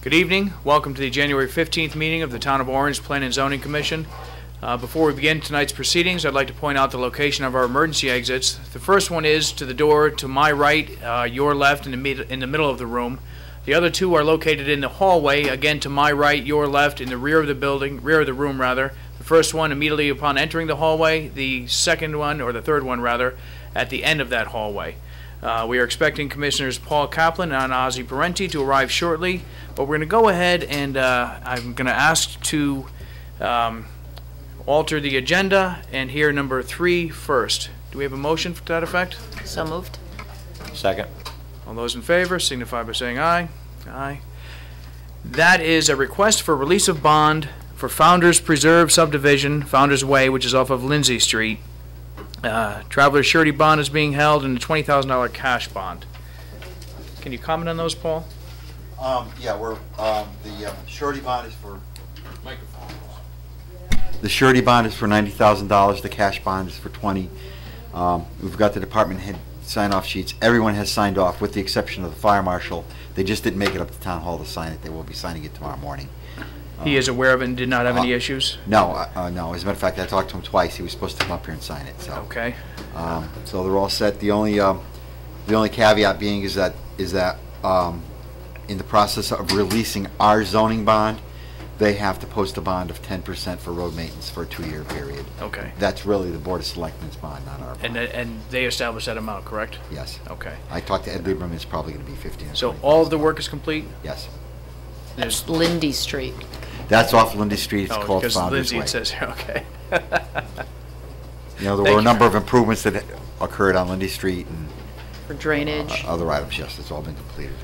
Good evening. Welcome to the January 15th meeting of the Town of Orange Planning and Zoning Commission. Before we begin tonight's proceedings, I'd like to point out the location of our emergency exits. The first one is to the door to my right, your left, in the middle of the room. The other two are located in the hallway, again to my right, your left, in the rear of the room rather. The first one immediately upon entering the hallway, the second one, or the third one rather, at the end of that hallway. We are expecting Commissioners Paul Kaplan and Ozzie Parenti to arrive shortly, but we're going to go ahead and I'm going to ask to alter the agenda and hear number 3 first. Do we have a motion to that effect? So moved. Second. All those in favor signify by saying aye. Aye. That is a request for release of bond for Founders Preserve subdivision, Founders Way, which is off of Lindsay Street. Traveler's surety bond is being held and a $20,000 cash bond. Can you comment on those, Paul? Yeah, we're the surety bond is for microphone. The surety bond is for $90,000. The cash bond is for $20,000. We've got the department head sign-off sheets. Everyone has signed off, with the exception of the fire marshal. They just didn't make it up to town hall to sign it. They will be signing it tomorrow morning. He is aware of it and did not have any issues? No, no. As a matter of fact, I talked to him twice. He was supposed to come up here and sign it. So okay. So they're all set. The only caveat being is that in the process of releasing our zoning bond, they have to post a bond of 10% for road maintenance for a 2-year period. Okay. That's really the Board of Selectmen's bond, not our bond. And they established that amount, correct? Yes. Okay. I talked to Ed Lieberman. It's probably going to be 15. So all of the work is complete? Yes. There's Lindy Street. That's off Lindy Street. It's called because Founders Lindsay Way. it says here. Okay. You know, there were a number of improvements that occurred on Lindy Street and For drainage. other items. Yes, it's all been completed.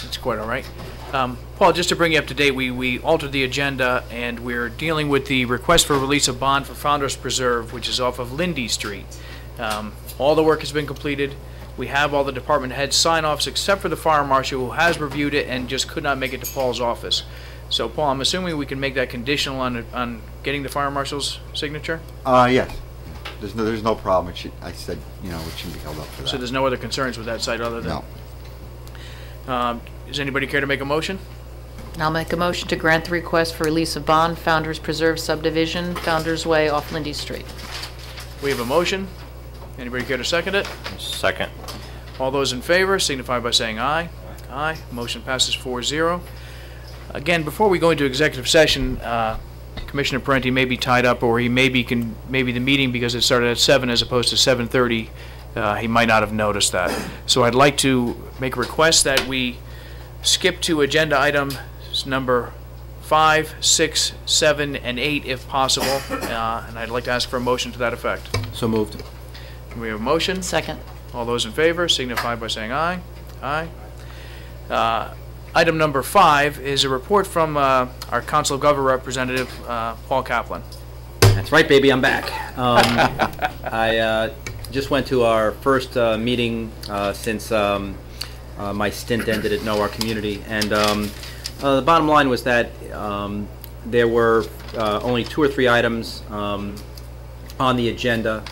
It's quite all right. Paul, just to bring you up to date, we altered the agenda and we're dealing with the request for release of bond for Founders Preserve, which is off of Lindy Street. All the work has been completed. We have all the department heads sign-offs except for the fire marshal, who has reviewed it and just could not make it to Paul's office. So, Paul, I'm assuming we can make that conditional on getting the fire marshal's signature? Yes. There's no problem. I said, you know, it shouldn't be held up for that. So there's no other concerns with that site other than... No. Does anybody care to make a motion? I'll make a motion to grant the request for release of bond, Founders Preserve subdivision, Founders Way off Lindy Street. We have a motion. Anybody care to second it? Second. All those in favor signify by saying aye. Aye. Motion passes 4-0. Again, before we go into executive session, Commissioner Parenti may be tied up, or he maybe the meeting, because it started at 7 as opposed to 7:30, he might not have noticed that. So I'd like to make a request that we skip to agenda items number 5, 6, 7, and 8 if possible, and I'd like to ask for a motion to that effect. So moved. We have a motion. Second. All those in favor signify by saying aye. Aye. Item number 5 is a report from our Council of Government representative, Paul Kaplan. That's right, baby, I'm back. I just went to our first meeting since my stint ended at Know Our Community, and the bottom line was that there were only 2 or 3 items on the agenda.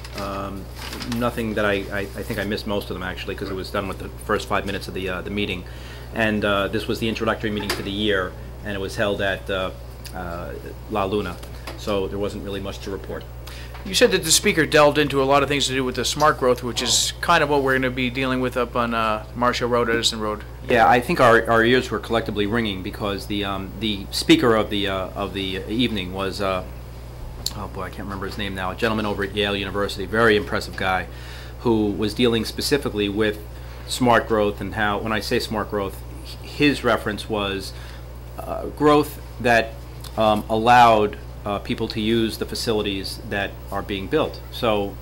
Nothing that I think I missed most of them, actually, because it was done with the first 5 minutes of the meeting. And this was the introductory meeting for the year, and it was held at La Luna, so there wasn't really much to report. You said that the speaker delved into a lot of things to do with the smart growth, which is kind of what we're going to be dealing with up on Marshall Road, Edison Road. Yeah, I think our ears were collectively ringing, because the speaker of the evening was oh boy, I can't remember his name now, a gentleman over at Yale University, very impressive guy, who was dealing specifically with smart growth, and how, when I say smart growth, his reference was growth that allowed people to use the facilities that are being built. So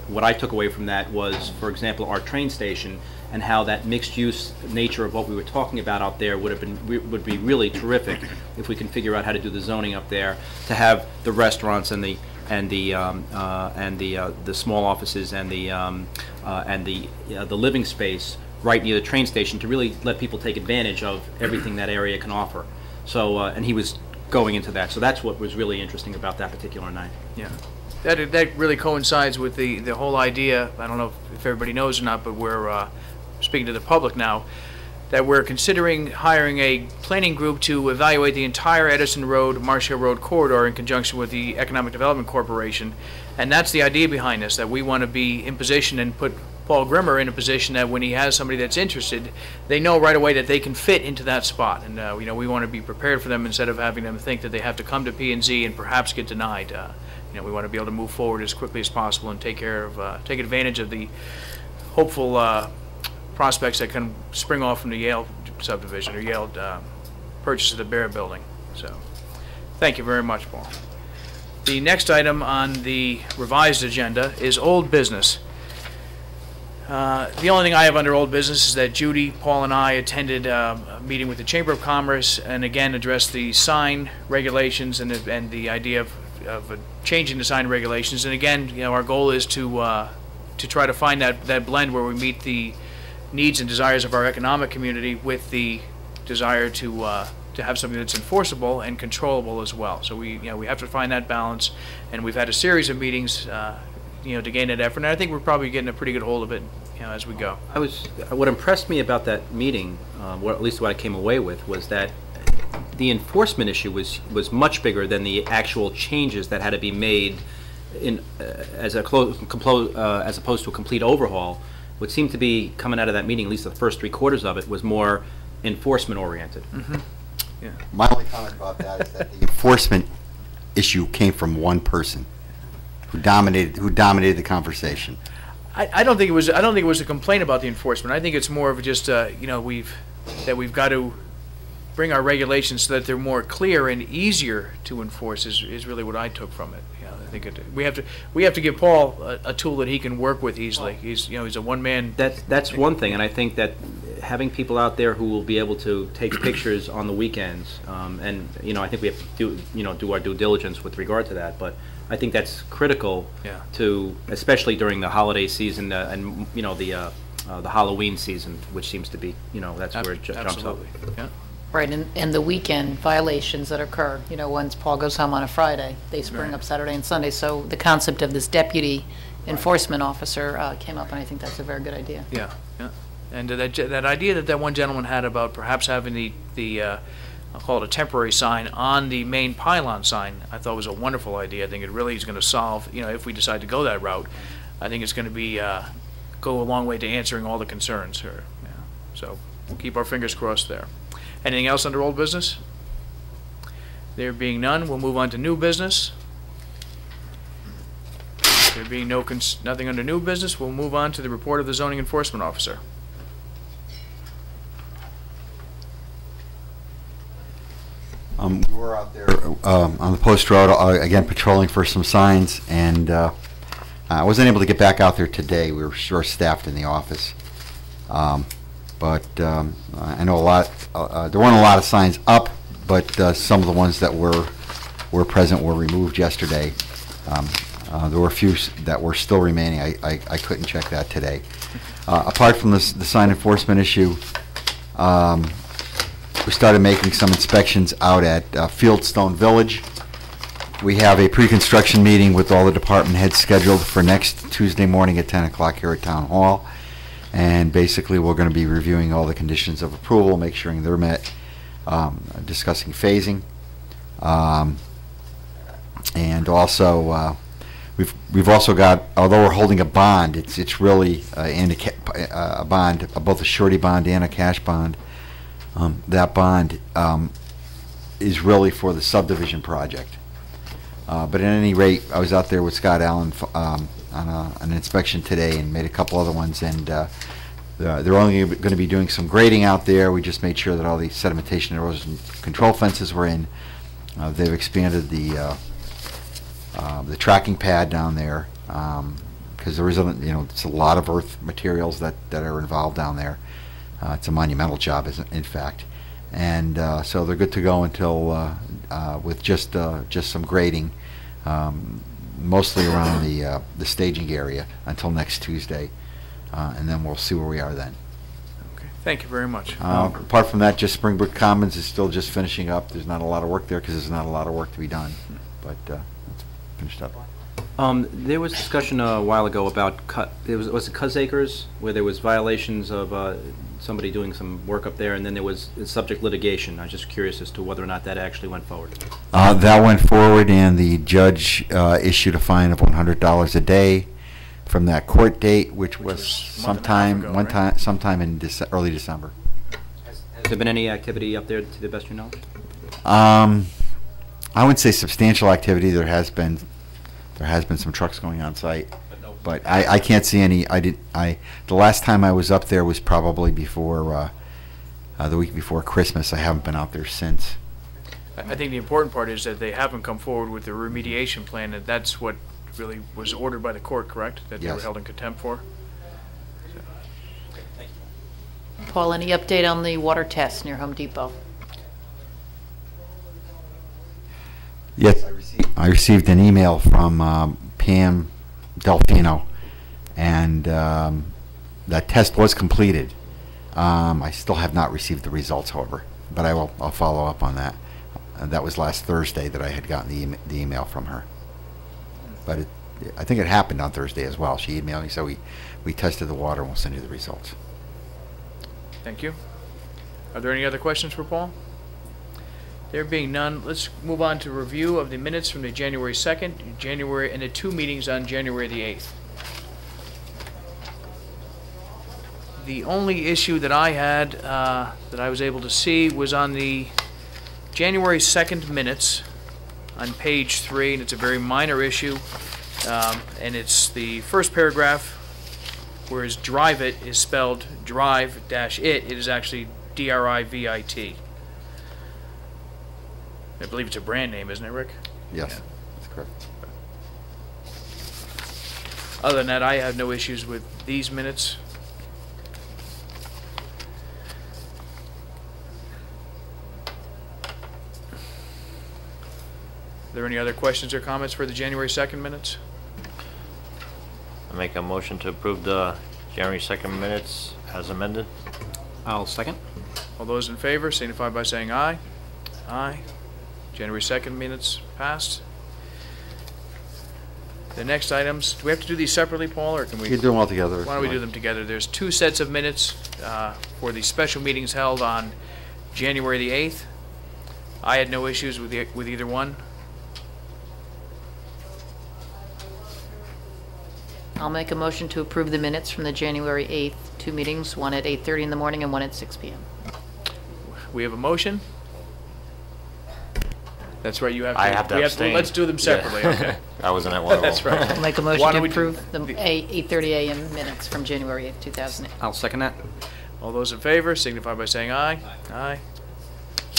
what I took away from that was, for example, our train station, and how that mixed-use nature of what we were talking about out there would be really terrific if we can figure out how to do the zoning up there to have the restaurants and the small offices and the living space right near the train station, to really let people take advantage of everything that area can offer. So and he was going into that. So that's what was really interesting about that particular night. Yeah. That really coincides with the whole idea. I don't know if everybody knows or not, but we're speaking to the public now. that we're considering hiring a planning group to evaluate the entire Edison Road, Marsh Hill Road corridor in conjunction with the Economic Development Corporation. And that's the idea behind this, that we want to be in position and put Paul Grimmer in a position that when he has somebody that's interested, they know right away that they can fit into that spot. And you know, we want to be prepared for them instead of having them think that they have to come to P&Z and perhaps get denied. You know, we want to be able to move forward as quickly as possible and take advantage of the hopeful prospects that can spring off from the Yale subdivision or Yale purchase of the Bear Building. So, thank you very much, Paul. The next item on the revised agenda is old business. The only thing I have under old business is that Judy, Paul, and I attended a meeting with the Chamber of Commerce and again addressed the sign regulations and the idea of changing the sign regulations. And again, you know, our goal is to try to find that blend where we meet the needs and desires of our economic community with the desire to have something that's enforceable and controllable as well. So we have to find that balance, and we've had a series of meetings to gain that effort, and I think we're probably getting a pretty good hold of it as we go. What impressed me about that meeting, at least what I came away with, was that the enforcement issue was much bigger than the actual changes that had to be made as opposed to a complete overhaul. What seemed to be coming out of that meeting, at least the first 3/4 of it, was more enforcement oriented. Mm-hmm. Yeah. My only comment about that is that the enforcement issue came from one person who dominated the conversation. I don't think it was a complaint about the enforcement. I think it's more of just we've got to bring our regulations so that they're more clear and easier to enforce is really what I took from it. I think we have to give Paul a tool that he can work with easily. He's a one-man. That's one thing, and I think that having people out there who will be able to take pictures on the weekends, and I think we have to do our due diligence with regard to that. But I think that's critical to, especially during the holiday season and the Halloween season, which seems to be that's where it jumps up. Yeah. Right, and the weekend violations that occur, once Paul goes home on a Friday, they spring up Saturday and Sunday. So the concept of this deputy enforcement officer came up, and I think that's a very good idea. Yeah, yeah. And that idea that one gentleman had about perhaps having the I'll call it a temporary sign on the main pylon sign, I thought was a wonderful idea. I think it really is going to solve, if we decide to go that route, I think it's going to be go a long way to answering all the concerns here. Yeah. So we'll keep our fingers crossed there. Anything else under old business? There being none, we'll move on to new business. There being nothing under new business, we'll move on to the report of the zoning enforcement officer. We were out there on the post road again patrolling for some signs, and I wasn't able to get back out there today. We were short-staffed in the office. But I know there weren't a lot of signs up, but some of the ones that were present were removed yesterday. There were a few that were still remaining. I couldn't check that today. Apart from the sign enforcement issue, we started making some inspections out at Fieldstone Village. We have a pre-construction meeting with all the department heads scheduled for next Tuesday morning at 10 o'clock here at Town Hall. And basically, we're going to be reviewing all the conditions of approval, make sure they're met, discussing phasing, and also we've also got, although we're holding a bond, it's really a bond, both a surety bond and a cash bond. That bond is really for the subdivision project. But at any rate, I was out there with Scott Allen on an inspection today and made a couple other ones, and they're only going to be doing some grading out there. We just made sure that all the sedimentation and erosion control fences were in. They've expanded the tracking pad down there because there is it's a lot of earth materials that are involved down there. It's a monumental job, in fact, and so they're good to go until with just some grading. Mostly around the staging area until next Tuesday, and then we'll see where we are then. Okay, thank you very much. Apart from that, just Springbrook Commons is still just finishing up. There's not a lot of work there because there's not a lot of work to be done, but it's finished up. There was discussion a while ago about was it Cuz Acres, where there was violations of somebody doing some work up there, and then there was subject litigation. I was just curious as to whether or not that actually went forward. That went forward, and the judge issued a fine of $100 a day from that court date, which was sometime in early December. Has there been any activity up there, to the best of your knowledge? I wouldn't say substantial activity. There has been some trucks going on site, but I can't see any. The last time I was up there was probably before the week before Christmas. I haven't been out there since. I think the important part is that they haven't come forward with the remediation plan, and that's what really was ordered by the court, correct? That they were Yes. held in contempt for? Paul, any update on the water test near Home Depot? Yes, I received an email from Pam Delfino, and that test was completed. I still have not received the results, however, but I'll follow up on that. That was last Thursday that I had gotten the email from her. But I think it happened on Thursday as well. She emailed me, so we tested the water, and we'll send you the results. Thank you. Are there any other questions for Paul? There being none, let's move on to review of the minutes from the January 2nd, and the two meetings on January the 8th. The only issue that I had, that I was able to see, was on the January 2nd minutes on page 3, and it's a very minor issue, and it's the first paragraph, whereas drive it is spelled drive-it, it is actually D-R-I-V-I-T. I believe it's a brand name, isn't it, Rick? Yes, Yeah. that's correct. Other than that, I have no issues with these minutes. Are there any other questions or comments for the January 2nd minutes? I make a motion to approve the January 2nd minutes as amended. I'll second. All those in favor signify by saying aye. Aye. January 2nd minutes passed. The next items, do we have to do these separately, Paul, or can we? You can do them all together. Why don't we do them together? There's two sets of minutes for the special meetings held on January the 8th. I had no issues with either one. I'll make a motion to approve the minutes from the January 8th, two meetings, one at 8:30 in the morning and one at 6 p.m. We have a motion. That's right, you have to. I have to abstain. Let's do them separately, Yeah. okay? I wasn't at one of them. That's right. I'll make a Why motion to don't we do approve the 8:30 a.m. minutes from January 8th, 2008. I'll second that. All those in favor signify by saying aye. Aye.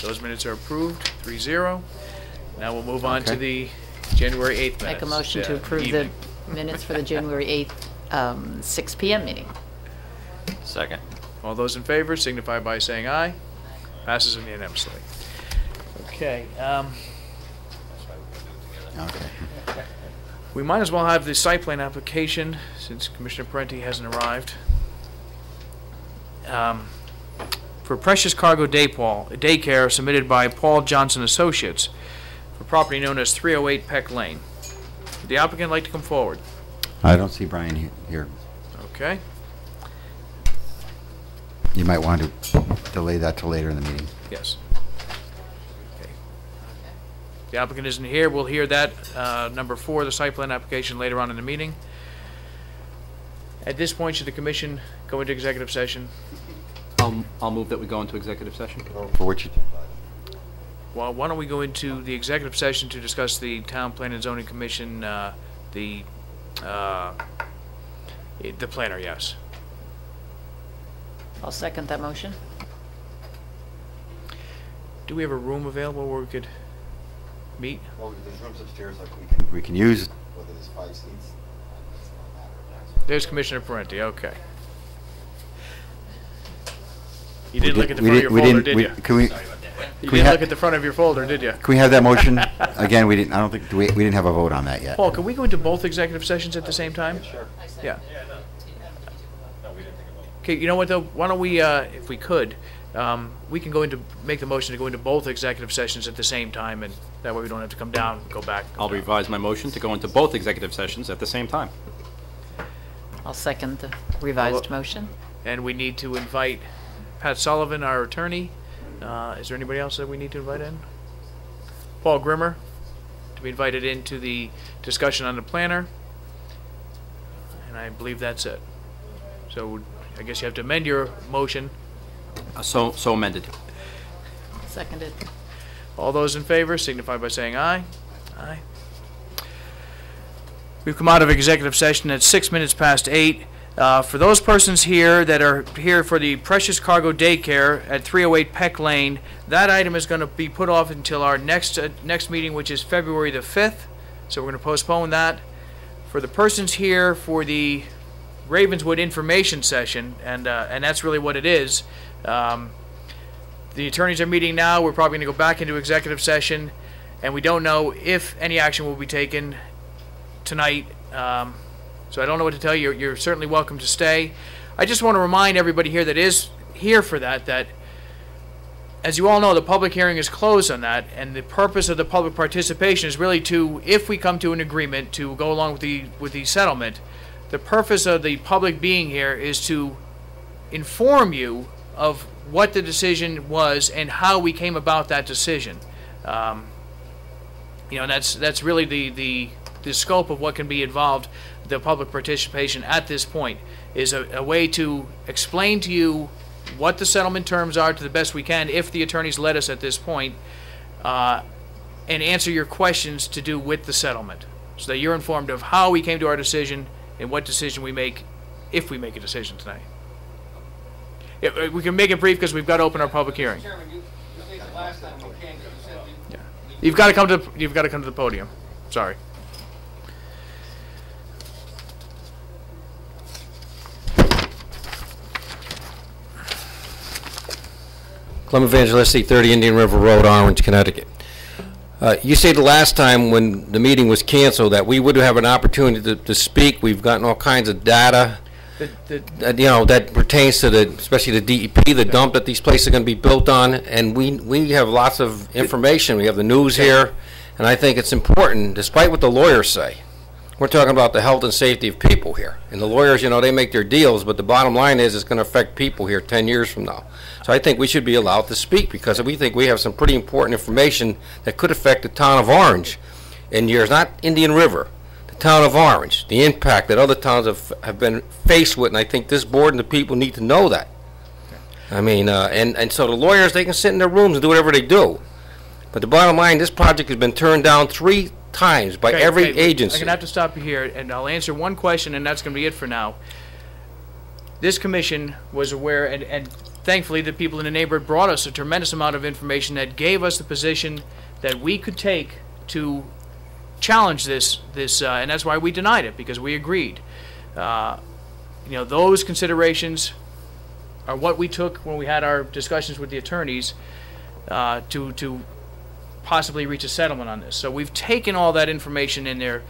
Those minutes are approved, 3-0. Now we'll move on to Okay. the January 8th minutes. Make a motion to approve the evening. minutes for the January 8th, 6 p.m. meeting. Second. All those in favor signify by saying aye. Passes unanimously. Okay. Okay. We might as well have the site plan application, since Commissioner Parenti hasn't arrived. For Precious Cargo Daycare submitted by Paul Johnson Associates for property known as 308 Peck Lane. Would the applicant like to come forward? I don't see Brian here. Okay. You might want to delay that till later in the meeting. Yes. Okay. The applicant isn't here. We'll hear that, number 4, the site plan application, later on in the meeting. At this point, should the commission go into executive session? I'll move that we go into executive session. For which, Well, why don't we go into the executive session to discuss the Town Plan and Zoning Commission, the planner, yes. I'll second that motion. Do we have a room available where we could meet? well, there's rooms upstairs like we can use. Whether there's 5 seats. There's Commissioner Parenti, okay. You didn't look at the front of your folder, did you? Can we? You we didn't ha- look at the front of your folder, did you? Can we have that motion? Again, we didn't, I don't think, we didn't have a vote on that yet. Paul, can we go into both executive sessions at the same time? Sure. Yeah. Okay, you know what, though? Why don't we, if we could, we can make the motion to go into both executive sessions at the same time, and that way we don't have to come down and go back. I'll revise my motion to go into both executive sessions at the same time. I'll second the revised motion. And we need to invite Pat Sullivan, our attorney. Is there anybody else that we need to invite in? Paul Grimmer, to be invited into the discussion on the planner. And I believe that's it. So I guess you have to amend your motion. So amended. Seconded. All those in favor signify by saying aye. Aye. We've come out of executive session at 6 minutes past 8. For those persons here that are here for the Precious Cargo Daycare at 308 Peck Lane, that item is going to be put off until our next meeting, which is February the 5th. So we're going to postpone that. For the persons here for the Ravenswood information session, and that's really what it is. The attorneys are meeting now. We're probably going to go back into executive session, and we don't know if any action will be taken tonight. So I don't know what to tell you. You're certainly welcome to stay. I just want to remind everybody here that is here for that as you all know, the public hearing is closed on that, and the purpose of the public participation is really to, if we come to an agreement to go along with the settlement, the purpose of the public being here is to inform you of what the decision was and how we came about that decision. And that's really the scope of what can be involved. The public participation at this point is a way to explain to you what the settlement terms are to the best we can, if the attorneys let us at this point, and answer your questions to do with the settlement, so that you're informed of how we came to our decision and what decision we make, if we make a decision tonight. Yeah, we can make it brief because we've got to open our public hearing. Chairman, you think the last time we came, you said Yeah. You've got to come to the podium. Sorry. Clem Evangelisti, 30 Indian River Road, Orange, Connecticut. You say the last time when the meeting was canceled that we would have an opportunity to speak. We've gotten all kinds of data, that pertains to especially the DEP, the dump that these places are going to be built on, and we have lots of information. We have the news here, and I think it's important, despite what the lawyers say. We're talking about the health and safety of people here. And the lawyers, they make their deals, but the bottom line is it's going to affect people here 10 years from now. So I think we should be allowed to speak, because we think we have some pretty important information that could affect the town of Orange in years, not Indian River, the town of Orange, the impact that other towns have been faced with, and I think this board and the people need to know that. I mean, and so the lawyers, they can sit in their rooms and do whatever they do. But the bottom line, this project has been turned down 3 times by every agency. I'm going to have to stop you here, and I'll answer one question, and that's going to be it for now. This commission was aware, and thankfully the people in the neighborhood brought us a tremendous amount of information that gave us the position that we could take to challenge this, and that's why we denied it, because we agreed. Those considerations are what we took when we had our discussions with the attorneys to possibly reach a settlement on this. So we've taken all that information in there.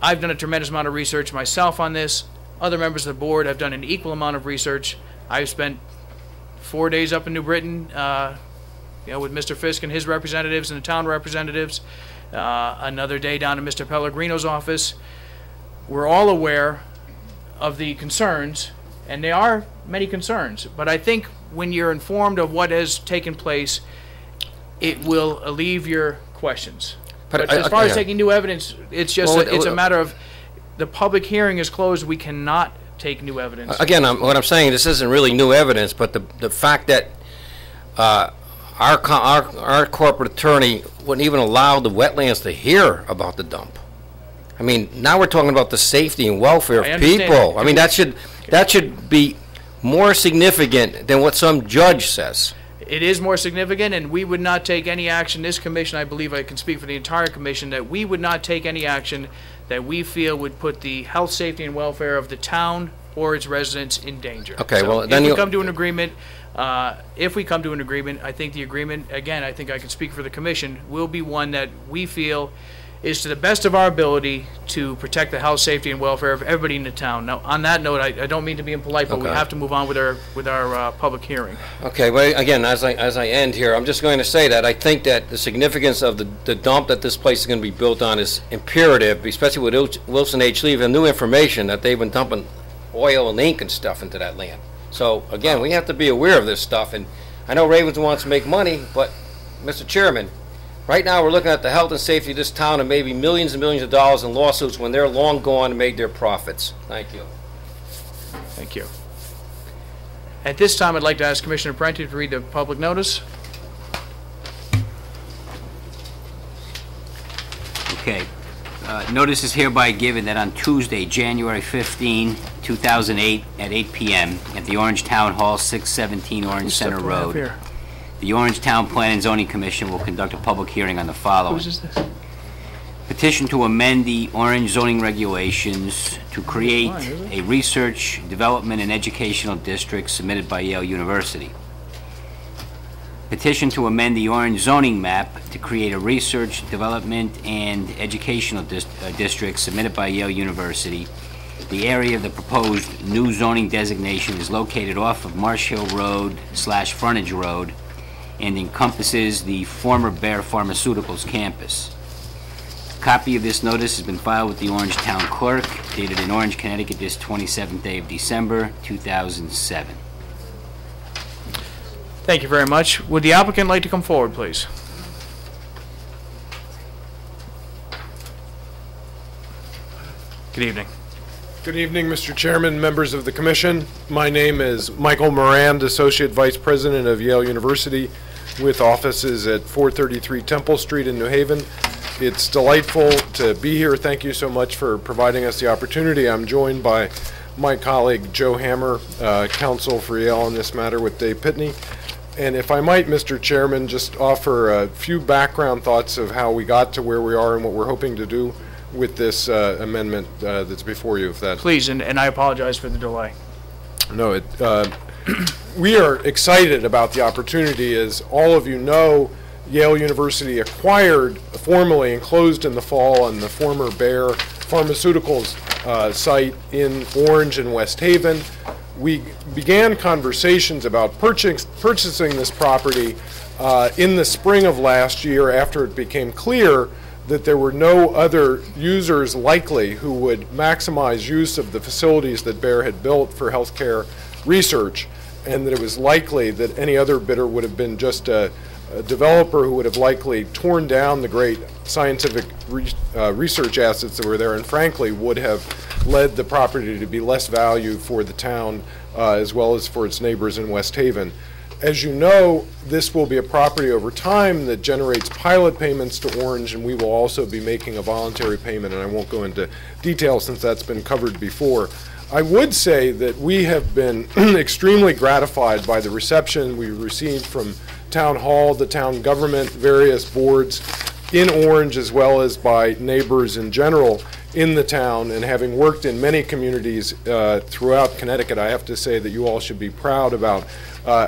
I've done a tremendous amount of research myself on this. Other members of the board have done an equal amount of research. I've spent 4 days up in New Britain, with Mr. Fisk and his representatives and the town representatives. Another day down in Mr. Pellegrino's office. We're all aware of the concerns, and there are many concerns. But I think when you're informed of what has taken place, it will alleviate your questions. But as far as taking new evidence, it's just it's a matter of the public hearing is closed. We cannot take new evidence. Again, what I'm saying, this isn't really new evidence, but the fact that our corporate attorney wouldn't even allow the wetlands to hear about the dump. I mean, now we're talking about the safety and welfare of people. I mean, that should be more significant than what some judge says. It is more significant, and we would not take any action. This commission, I believe I can speak for the entire commission, that we would not take any action that we feel would put the health, safety, and welfare of the town or its residents in danger. Okay, so well, then if we come to an agreement, I think the agreement, again, I think I can speak for the commission, will be one that we feel is to the best of our ability to protect the health, safety, and welfare of everybody in the town. Now, on that note, I don't mean to be impolite, but we have to move on with our public hearing. Okay, well, again, as I end here, I'm just going to say that I think that the significance of the dump that this place is going to be built on is imperative, especially with Wilson H. Lee and new information that they've been dumping oil and ink and stuff into that land. So, again, we have to be aware of this stuff, and I know Ravens wants to make money, but, Mr. Chairman, right now we're looking at the health and safety of this town and maybe millions and millions of dollars in lawsuits when they're long gone and made their profits. Thank you. Thank you. At this time, I'd like to ask Commissioner Parenti to read the public notice. Okay. Notice is hereby given that on Tuesday, January 15, 2008, at 8 p.m. at the Orange Town Hall, 617 Orange Center Road, the Orange Town Plan and Zoning Commission will conduct a public hearing on the following. Whose is this? Petition to amend the Orange zoning regulations to create a research, development, and educational district submitted by Yale University. Petition to amend the Orange zoning map to create a research, development, and educational district submitted by Yale University. The area of the proposed new zoning designation is located off of Marsh Hill Road / Frontage Road and encompasses the former Bayer Pharmaceuticals campus. A copy of this notice has been filed with the Orange Town Clerk, dated in Orange, Connecticut, this 27th day of December, 2007. Thank you very much. Would the applicant like to come forward, please? Good evening. Good evening, Mr. Chairman, members of the Commission. My name is Michael Morand, Associate Vice President of Yale University, with offices at 433 Temple Street in New Haven. It's delightful to be here. Thank you so much for providing us the opportunity. I'm joined by my colleague Joe Hammer, counsel for Yale on this matter with Dave Pitney. And if I might, Mr. Chairman, just offer a few background thoughts of how we got to where we are and what we're hoping to do with this amendment that's before you. If that Please, and I apologize for the delay. No, we are excited about the opportunity. As all of you know, Yale University acquired formally and closed in the fall on the former Bayer Pharmaceuticals site in Orange and West Haven. We began conversations about purchasing this property in the spring of last year after it became clear that there were no other users likely who would maximize use of the facilities that Bayer had built for healthcare research, and that it was likely that any other bidder would have been just a developer who would have likely torn down the great scientific research assets that were there, and frankly would have led the property to be less value for the town as well as for its neighbors in West Haven. As you know, this will be a property over time that generates pilot payments to Orange, and we will also be making a voluntary payment, and I won't go into detail since that's been covered before. I would say that we have been extremely gratified by the reception we received from Town Hall, the town government, various boards in Orange, as well as by neighbors in general in the town. And having worked in many communities throughout Connecticut, I have to say that you all should be proud about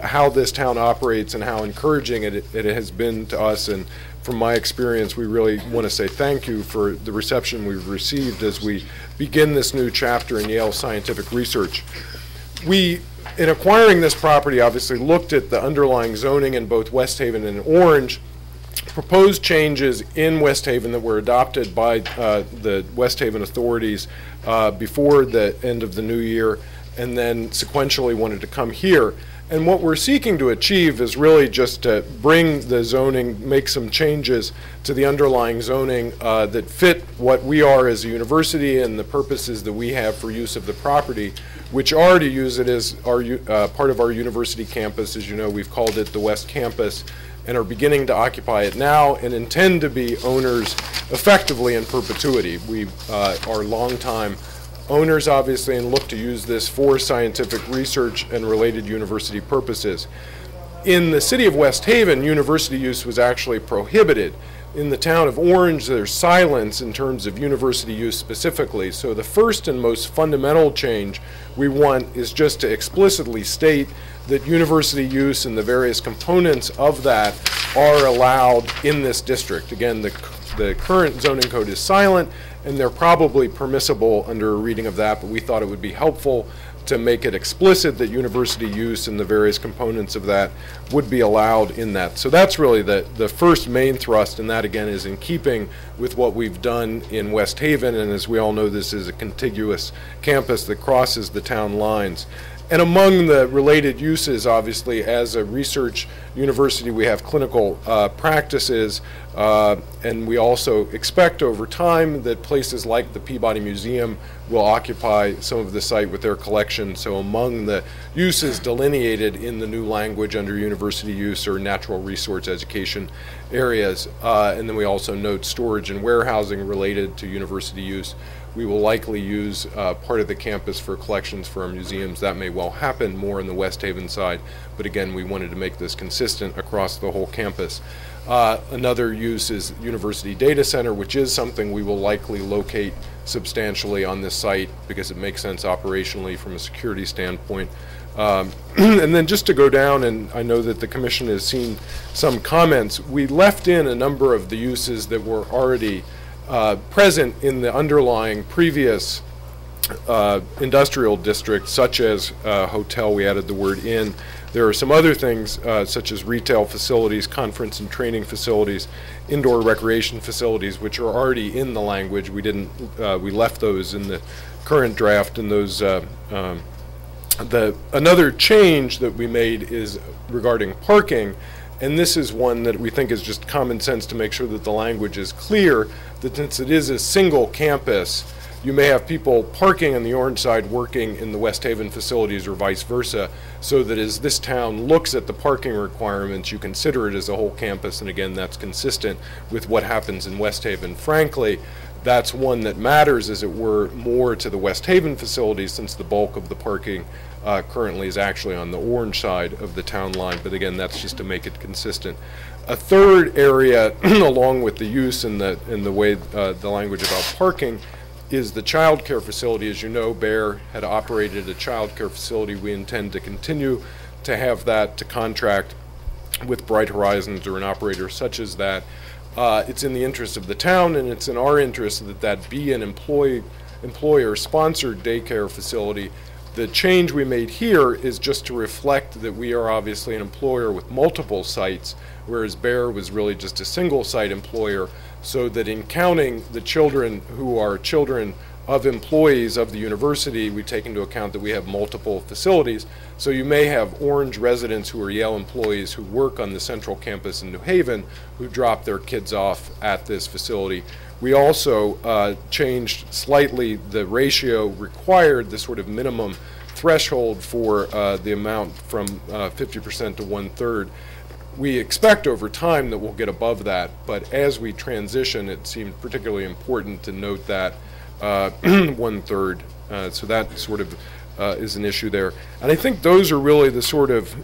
how this town operates and how encouraging it has been to us. And from my experience, we really want to say thank you for the reception we've received as we begin this new chapter in Yale scientific research. We, in acquiring this property, obviously looked at the underlying zoning in both West Haven and Orange, proposed changes in West Haven that were adopted by the West Haven authorities before the end of the new year, and then sequentially wanted to come here. And what we're seeking to achieve is really just to bring the zoning, make some changes to the underlying zoning that fit what we are as a university and the purposes that we have for use of the property, which are to use it as our part of our university campus. As you know, we've called it the West Campus, and are beginning to occupy it now and intend to be owners effectively in perpetuity. We are longtime owners, obviously, and look to use this for scientific research and related university purposes. In the city of West Haven, university use was actually prohibited. In the town of Orange, there's silence in terms of university use specifically. So the first and most fundamental change we want is just to explicitly state that university use and the various components of that are allowed in this district. Again, the current zoning code is silent, and they're probably permissible under a reading of that, but we thought it would be helpful to make it explicit that university use and the various components of that would be allowed in that. So that's really the first main thrust, and that again is in keeping with what we've done in West Haven, and as we all know, this is a contiguous campus that crosses the town lines. And among the related uses, obviously, as a research university, we have clinical practices, and we also expect over time that places like the Peabody Museum will occupy some of the site with their collection. So among the uses delineated in the new language under university use are natural resource education areas. And then we also note storage and warehousing related to university use. We will likely use part of the campus for collections for our museums. That may well happen more on the West Haven side, but again, we wanted to make this consistent across the whole campus. Another use is University Data Center, which is something we will likely locate substantially on this site because it makes sense operationally from a security standpoint. And then just to go down, and I know that the Commission has seen some comments, we left in a number of the uses that were already present in the underlying previous industrial district, such as hotel. We added the word inn. There are some other things such as retail facilities, conference and training facilities, indoor recreation facilities, which are already in the language. We didn't. We left those in the current draft, and those. Another change that we made is regarding parking. And this is one that we think is just common sense to make sure that the language is clear, that since it is a single campus, you may have people parking on the Orange side working in the West Haven facilities or vice versa, so that as this town looks at the parking requirements, you consider it as a whole campus, and again, that's consistent with what happens in West Haven. Frankly, that's one that matters, as it were, more to the West Haven facilities, since the bulk of the parking currently is actually on the Orange side of the town line, but again, that's just to make it consistent. A third area, along with the use and the way the language about parking, is the child care facility. As you know, Bear had operated a child care facility. We intend to continue to have that, to contract with Bright Horizons or an operator such as that. It's in the interest of the town, and it's in our interest that that be an employer-sponsored daycare facility. The change we made here is just to reflect that we are obviously an employer with multiple sites, whereas Bear was really just a single site employer, so that in counting the children who are children of employees of the university, we take into account that we have multiple facilities. So you may have Orange residents who are Yale employees who work on the central campus in New Haven who drop their kids off at this facility. We also changed slightly the ratio required, the sort of minimum threshold for the amount from 50% to 1/3. We expect over time that we'll get above that, but as we transition, it seemed particularly important to note that 1/3. So that sort of is an issue there. And I think those are really the sort of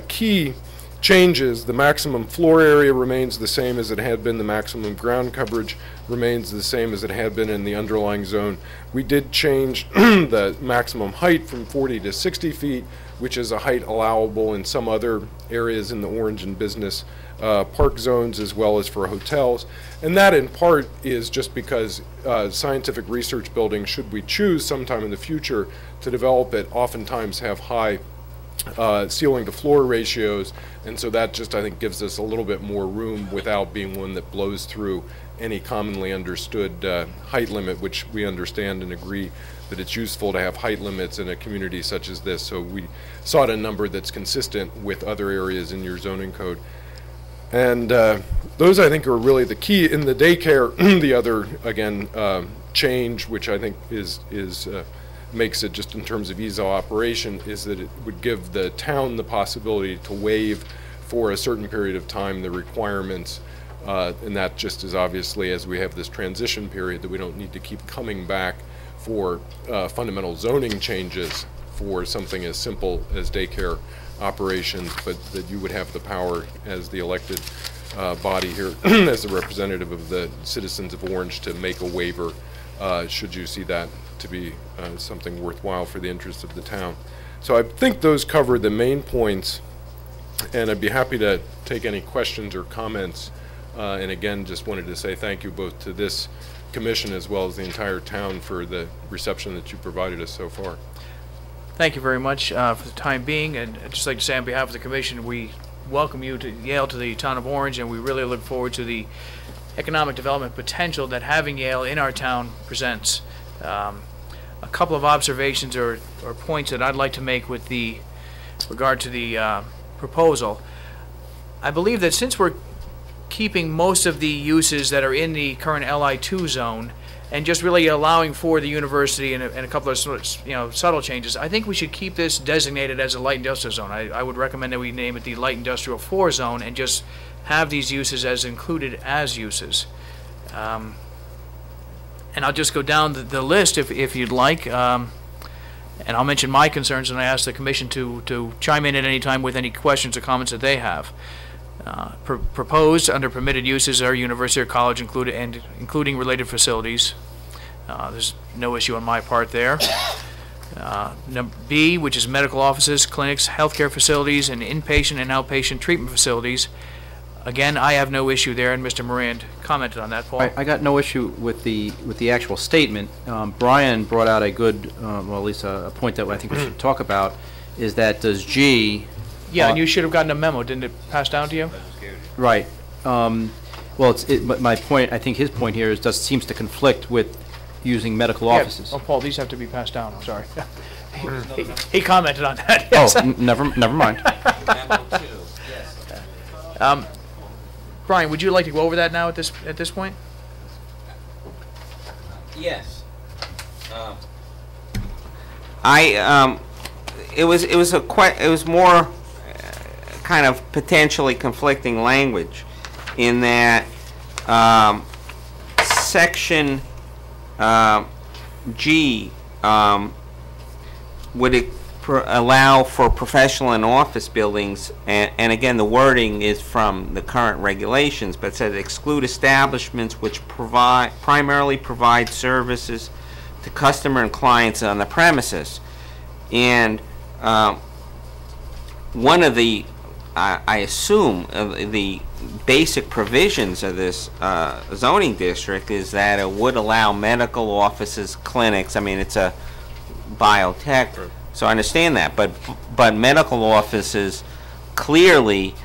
key changes. The maximum floor area remains the same as it had been. The maximum ground coverage remains the same as it had been in the underlying zone. We did change the maximum height from 40 to 60 feet, which is a height allowable in some other areas in the Orange and Business park zones, as well as for hotels. And that in part is just because scientific research buildings, should we choose sometime in the future to develop it, oftentimes have high ceiling to floor ratios, and so that just, I think, gives us a little bit more room without being one that blows through any commonly understood height limit, which we understand and agree that it's useful to have height limits in a community such as this. So we sought a number that's consistent with other areas in your zoning code. And those, I think, are really the key. In the daycare, the other, again, change, which I think is makes it just in terms of ease of operation, is that it would give the town the possibility to waive for a certain period of time the requirements, and that just is obviously, as we have this transition period, that we don't need to keep coming back for fundamental zoning changes for something as simple as daycare operations, but that you would have the power as the elected body here, as the representative of the citizens of Orange, to make a waiver should you see that to be something worthwhile for the interest of the town. So I think those cover the main points, and I'd be happy to take any questions or comments. And again, just wanted to say thank you both to this commission as well as the entire town for the reception that you provided us so far. Thank you very much for the time being, and I'd just like to say on behalf of the commission, we welcome you to Yale, to the town of Orange, and we really look forward to the economic development potential that having Yale in our town presents. a couple of observations or points that I'd like to make with regard to the proposal. I believe that since we're keeping most of the uses that are in the current LI2 zone and just really allowing for the university and a couple of subtle changes, I think we should keep this designated as a light industrial zone. I would recommend that we name it the light industrial 4 zone and just have these uses as included as uses. And I'll just go down the list if you'd like, and I'll mention my concerns, and I ask the commission to chime in at any time with any questions or comments that they have. Proposed under permitted uses are university or college including related facilities. There's no issue on my part there. Number B, which is medical offices, clinics, healthcare facilities, and inpatient and outpatient treatment facilities. Again, I have no issue there, and Mr. Morand commented on that. Paul? I got no issue with the actual statement. Brian brought out a good, well, at least a point that I think we should talk about, is that does G... Yeah, and you should have gotten a memo. Didn't it pass down to you? Right. Well, but my point, I think his point here is seems to conflict with using medical offices. Oh, Paul, these have to be passed down. I'm sorry. he commented on that. Yes. Oh, never mind. Brian, would you like to go over that now at this point? Yes. It was more kind of potentially conflicting language in that section G would allow for professional and office buildings, and again the wording is from the current regulations, but it says exclude establishments which primarily provide services to customer and clients on the premises. And one of the I assume the basic provisions of this zoning district is that it would allow medical offices, clinics. I mean, it's a biotech, so I understand that. But medical offices clearly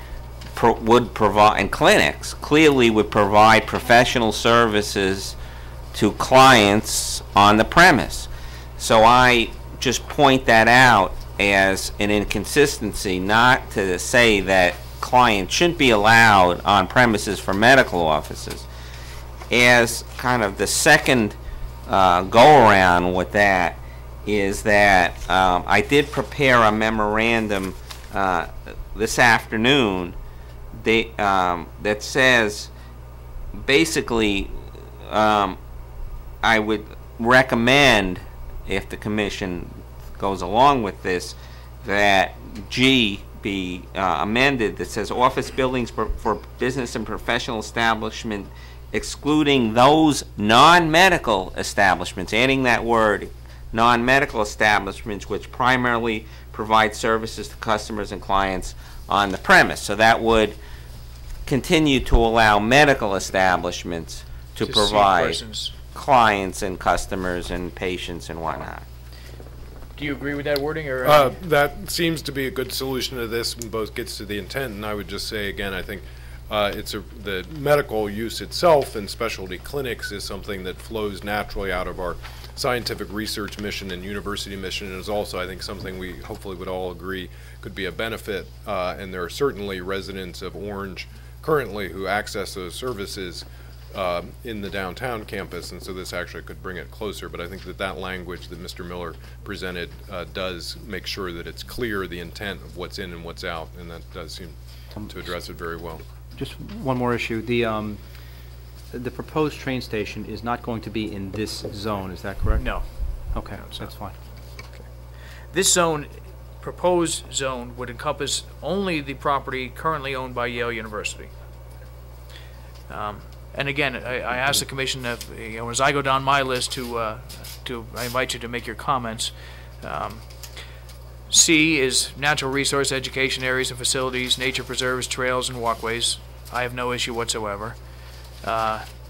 would provide, and clinics clearly would provide professional services to clients on the premise. So I just point that out as an inconsistency, not to say that clients shouldn't be allowed on premises for medical offices. As kind of the second go-around with that is that I did prepare a memorandum this afternoon that says basically I would recommend, if the commission goes along with this, that G be amended that says office buildings for business and professional establishment excluding those non-medical establishments, adding that word, non-medical establishments which primarily provide services to customers and clients on the premise. So that would continue to allow medical establishments to provide clients and customers and patients and whatnot. Do you agree with that wording, or that seems to be a good solution to this, and both gets to the intent. And I would just say again, I think the medical use itself and specialty clinics is something that flows naturally out of our scientific research mission and university mission, and is also, I think, something we hopefully would all agree could be a benefit. And there are certainly residents of Orange currently who access those services in the downtown campus, and so this actually could bring it closer. But I think that language that Mr. Miller presented does make sure that it's clear the intent of what's in and what's out, and that does seem to address it very well. Just one more issue. The proposed train station is not going to be in this zone, is that correct? No. Okay, that's fine. Okay. This zone, proposed zone, would encompass only the property currently owned by Yale University. And again, I asked the commission that, as I go down my list I invite you to make your comments. C is natural resource education areas and facilities, nature preserves, trails, and walkways. I have no issue whatsoever.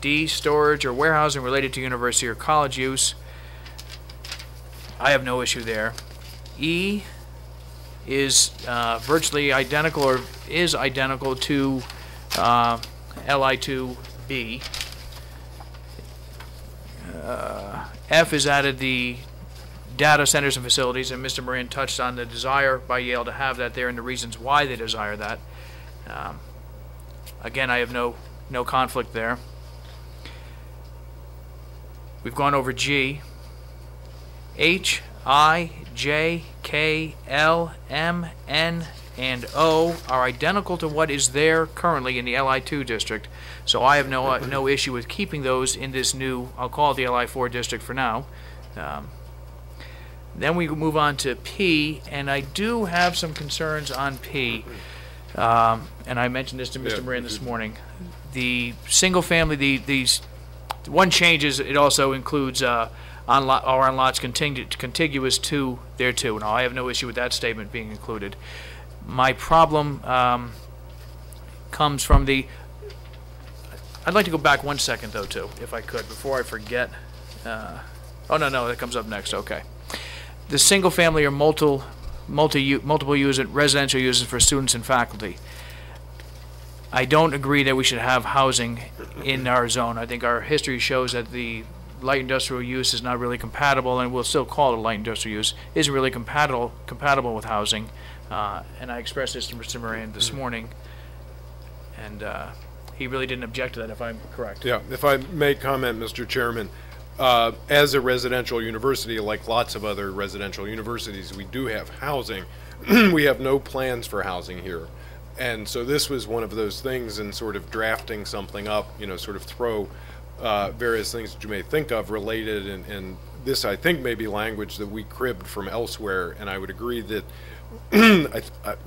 D, storage or warehousing related to university or college use. I have no issue there. E is virtually identical, or is identical to LI2B. F is added the data centers and facilities, and Mr. Moran touched on the desire by Yale to have that there and the reasons why they desire that. Again, I have no conflict there. We've gone over G. H, I, J, K, L, M, N, and O are identical to what is there currently in the LI2 district, so I have no issue with keeping those in this new, I'll call it the LI4 district for now. Then we move on to P, and I do have some concerns on P, and I mentioned this to Mr. Moran this morning. The single family, these one change is it also includes on lots contiguous to there too. Now, I have no issue with that statement being included. My problem comes from the. I'd like to go back 1 second though too, if I could, before I forget. Oh no, that comes up next. Okay, the single family or multiple use residential uses for students and faculty. I don't agree that we should have housing in our zone. I think our history shows that the light industrial use is not really compatible, and we'll still call it a light industrial use, isn't really compatible with housing. And I expressed this to Mr. Moran this morning, and he really didn't object to that, if I'm correct. Yeah, if I may comment, Mr. Chairman, as a residential university, like lots of other residential universities, we do have housing. We have no plans for housing here. And so this was one of those things in sort of drafting something up, sort of throw various things that you may think of related, and this, I think, may be language that we cribbed from elsewhere, and I would agree that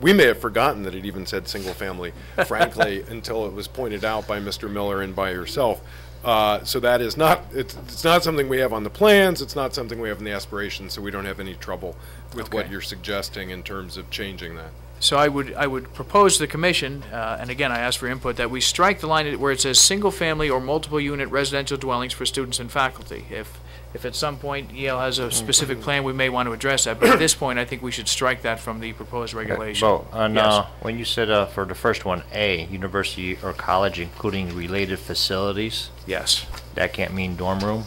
we may have forgotten that it even said single family, frankly, until it was pointed out by Mr. Miller and by yourself. So that is not, it's not something we have on the plans, it's not something we have in the aspirations, so we don't have any trouble with what you're suggesting in terms of changing that. So I would propose to the commission, and again, I ask for input, that we strike the line where it says single-family or multiple-unit residential dwellings for students and faculty. If at some point Yale has a specific plan, we may want to address that. But at this point, I think we should strike that from the proposed regulation. Bo, on, yes. When you said for the first one, A, university or college, including related facilities. Yes. That can't mean dorm room?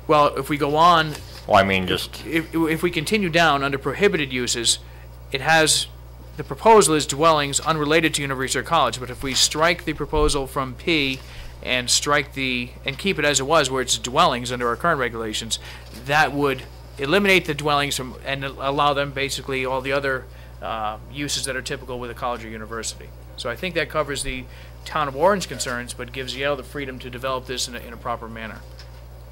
Well, if we go on... Well, I mean just... If we continue down under prohibited uses, it has... The proposal is dwellings unrelated to university or college, but if we strike the proposal from P and and keep it as it was, where it's dwellings under our current regulations, that would eliminate the dwellings and allow them basically all the other uses that are typical with a college or university. So I think that covers the town of Orange concerns, but gives Yale the freedom to develop this in a proper manner.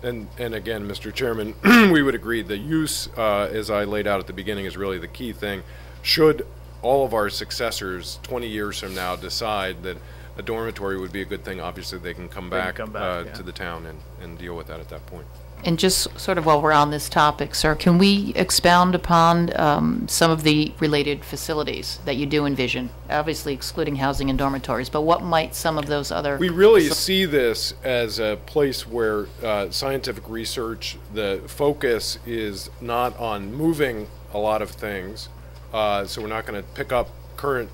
And again, Mr. Chairman, we would agree the use, as I laid out at the beginning, is really the key thing. Should all of our successors 20 years from now decide that a dormitory would be a good thing, obviously they can come back, to the town and deal with that at that point. And just sort of while we're on this topic, sir, can we expound upon some of the related facilities that you do envision? Obviously excluding housing and dormitories, but what might some of those other... We really see this as a place where scientific research, the focus is not on moving a lot of things, so we're not going to pick up current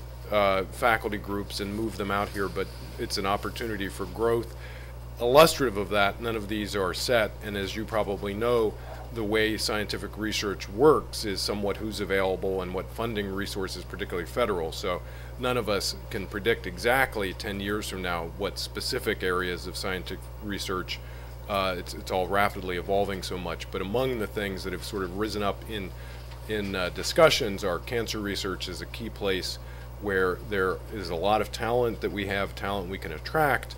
faculty groups and move them out here, but it's an opportunity for growth. Illustrative of that, none of these are set, and as you probably know, the way scientific research works is somewhat who's available and what funding resources, particularly federal. So none of us can predict exactly 10 years from now what specific areas of scientific research. It's all rapidly evolving so much, but among the things that have sort of risen up in discussions are cancer research is a key place where there is a lot of talent that we have, talent we can attract,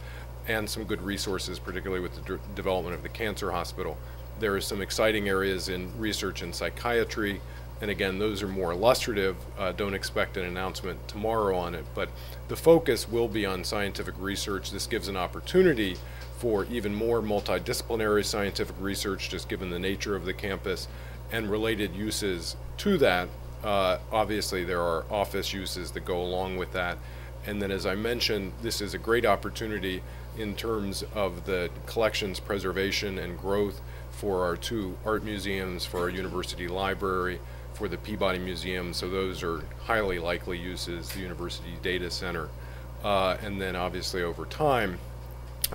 and some good resources, particularly with the development of the cancer hospital. There are some exciting areas in research and psychiatry, and again, those are more illustrative. Don't expect an announcement tomorrow on it, but the focus will be on scientific research. This gives an opportunity for even more multidisciplinary scientific research, just given the nature of the campus, and related uses to that. Obviously, there are office uses that go along with that. And then, as I mentioned, this is a great opportunity in terms of the collections preservation and growth for our 2 art museums, for our university library, for the Peabody Museum. So those are highly likely uses, the university data center. And then obviously over time,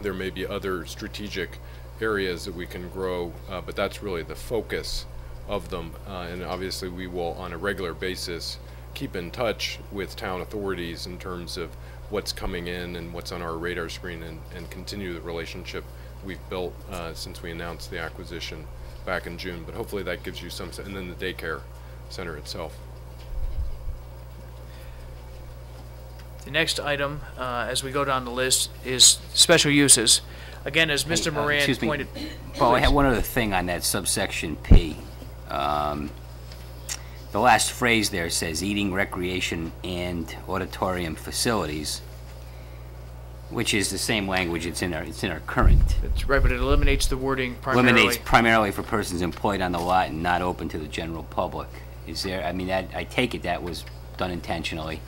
there may be other strategic areas that we can grow, but that's really the focus of them. And obviously we will, on a regular basis, keep in touch with town authorities in terms of what's coming in and what's on our radar screen, and continue the relationship we've built since we announced the acquisition back in June. But hopefully that gives you some, and then the daycare center itself. The next item, as we go down the list, is special uses. Again, as Mr. Moran excuse me. pointed... Paul, I have one other thing on that subsection P. The last phrase there says eating, recreation, and auditorium facilities, which is the same language it's in our current. That's right, but it eliminates the wording primarily. Eliminates primarily for persons employed on the lot and not open to the general public. Is there, I mean, I take it that was done intentionally.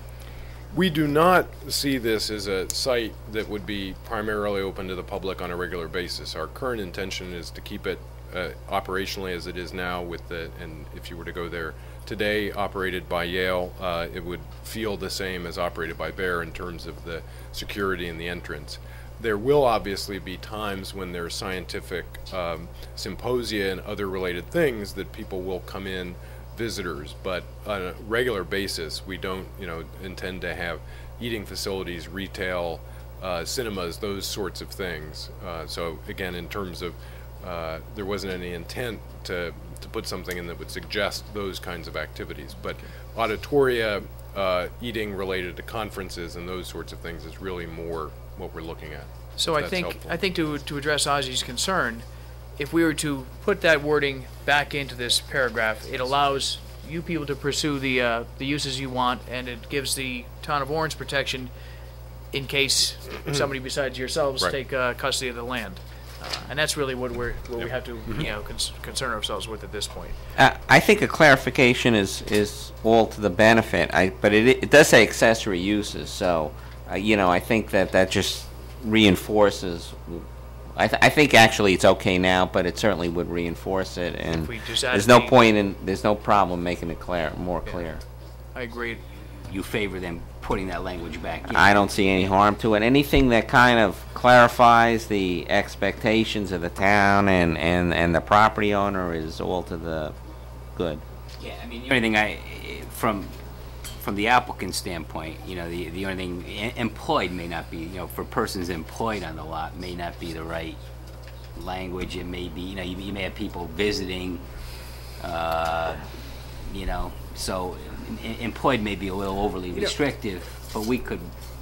We do not see this as a site that would be primarily open to the public on a regular basis. Our current intention is to keep it operationally as it is now, and if you were to go there today, operated by Yale, it would feel the same as operated by Bear in terms of the security and the entrance. There will obviously be times when there's scientific symposia and other related things that people will come in, visitors, but on a regular basis we don't intend to have eating facilities, retail, cinemas, those sorts of things. So again, in terms of there wasn't any intent to put something in that would suggest those kinds of activities, but auditoria, eating related to conferences and those sorts of things is really more what we're looking at. So I think to address Ozzy's concern, if we were to put that wording back into this paragraph, it allows you people to pursue the uses you want, and it gives the town of Orange protection in case somebody besides yourselves take custody of the land. And that's really what we have to concern ourselves with at this point. I think a clarification is all to the benefit. But it does say accessory uses, so I think that just reinforces. I think actually it's okay now, but it certainly would reinforce it, and there's no problem making it more clear. I agree. You favor them putting that language back in? I don't see any harm to it. Anything that kind of clarifies the expectations of the town and the property owner is all to the good. Yeah, I mean, the only thing from the applicant standpoint, the only thing employed may not be, for persons employed on the lot may not be the right language. It may be, you may have people visiting, so employed may be a little overly restrictive, but we could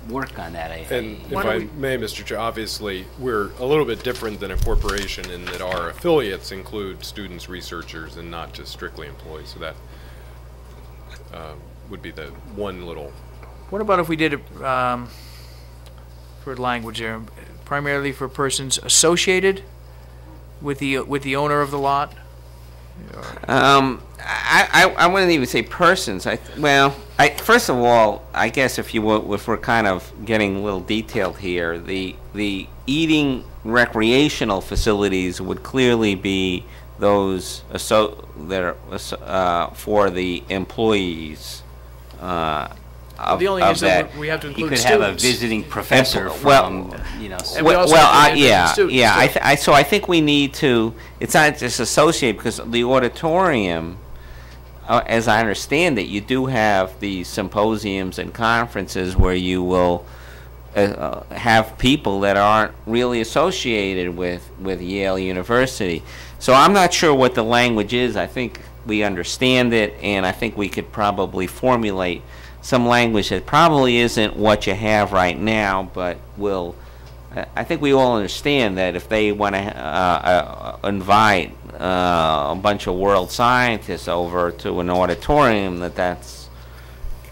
work on that. And if I may, Mr. Chair, obviously we're a little bit different than a corporation in that our affiliates include students, researchers, and not just strictly employees. So that would be the one little. What about if we did it for language there, primarily for persons associated with the owner of the lot? I wouldn't even say persons. First of all, I guess if we're kind of getting a little detailed here, the eating recreational facilities would clearly be those that are for the employees. The only is that we have to include students. You could have a visiting professor from, So I think we need to. It's not just associate, because the auditorium, as I understand it, you do have the symposiums and conferences where you will have people that aren't really associated with Yale University. So I'm not sure what the language is. I think we understand it, and I think we could probably formulate some language that probably isn't what you have right now, but will. I think we all understand that if they want to invite a bunch of world scientists over to an auditorium, that's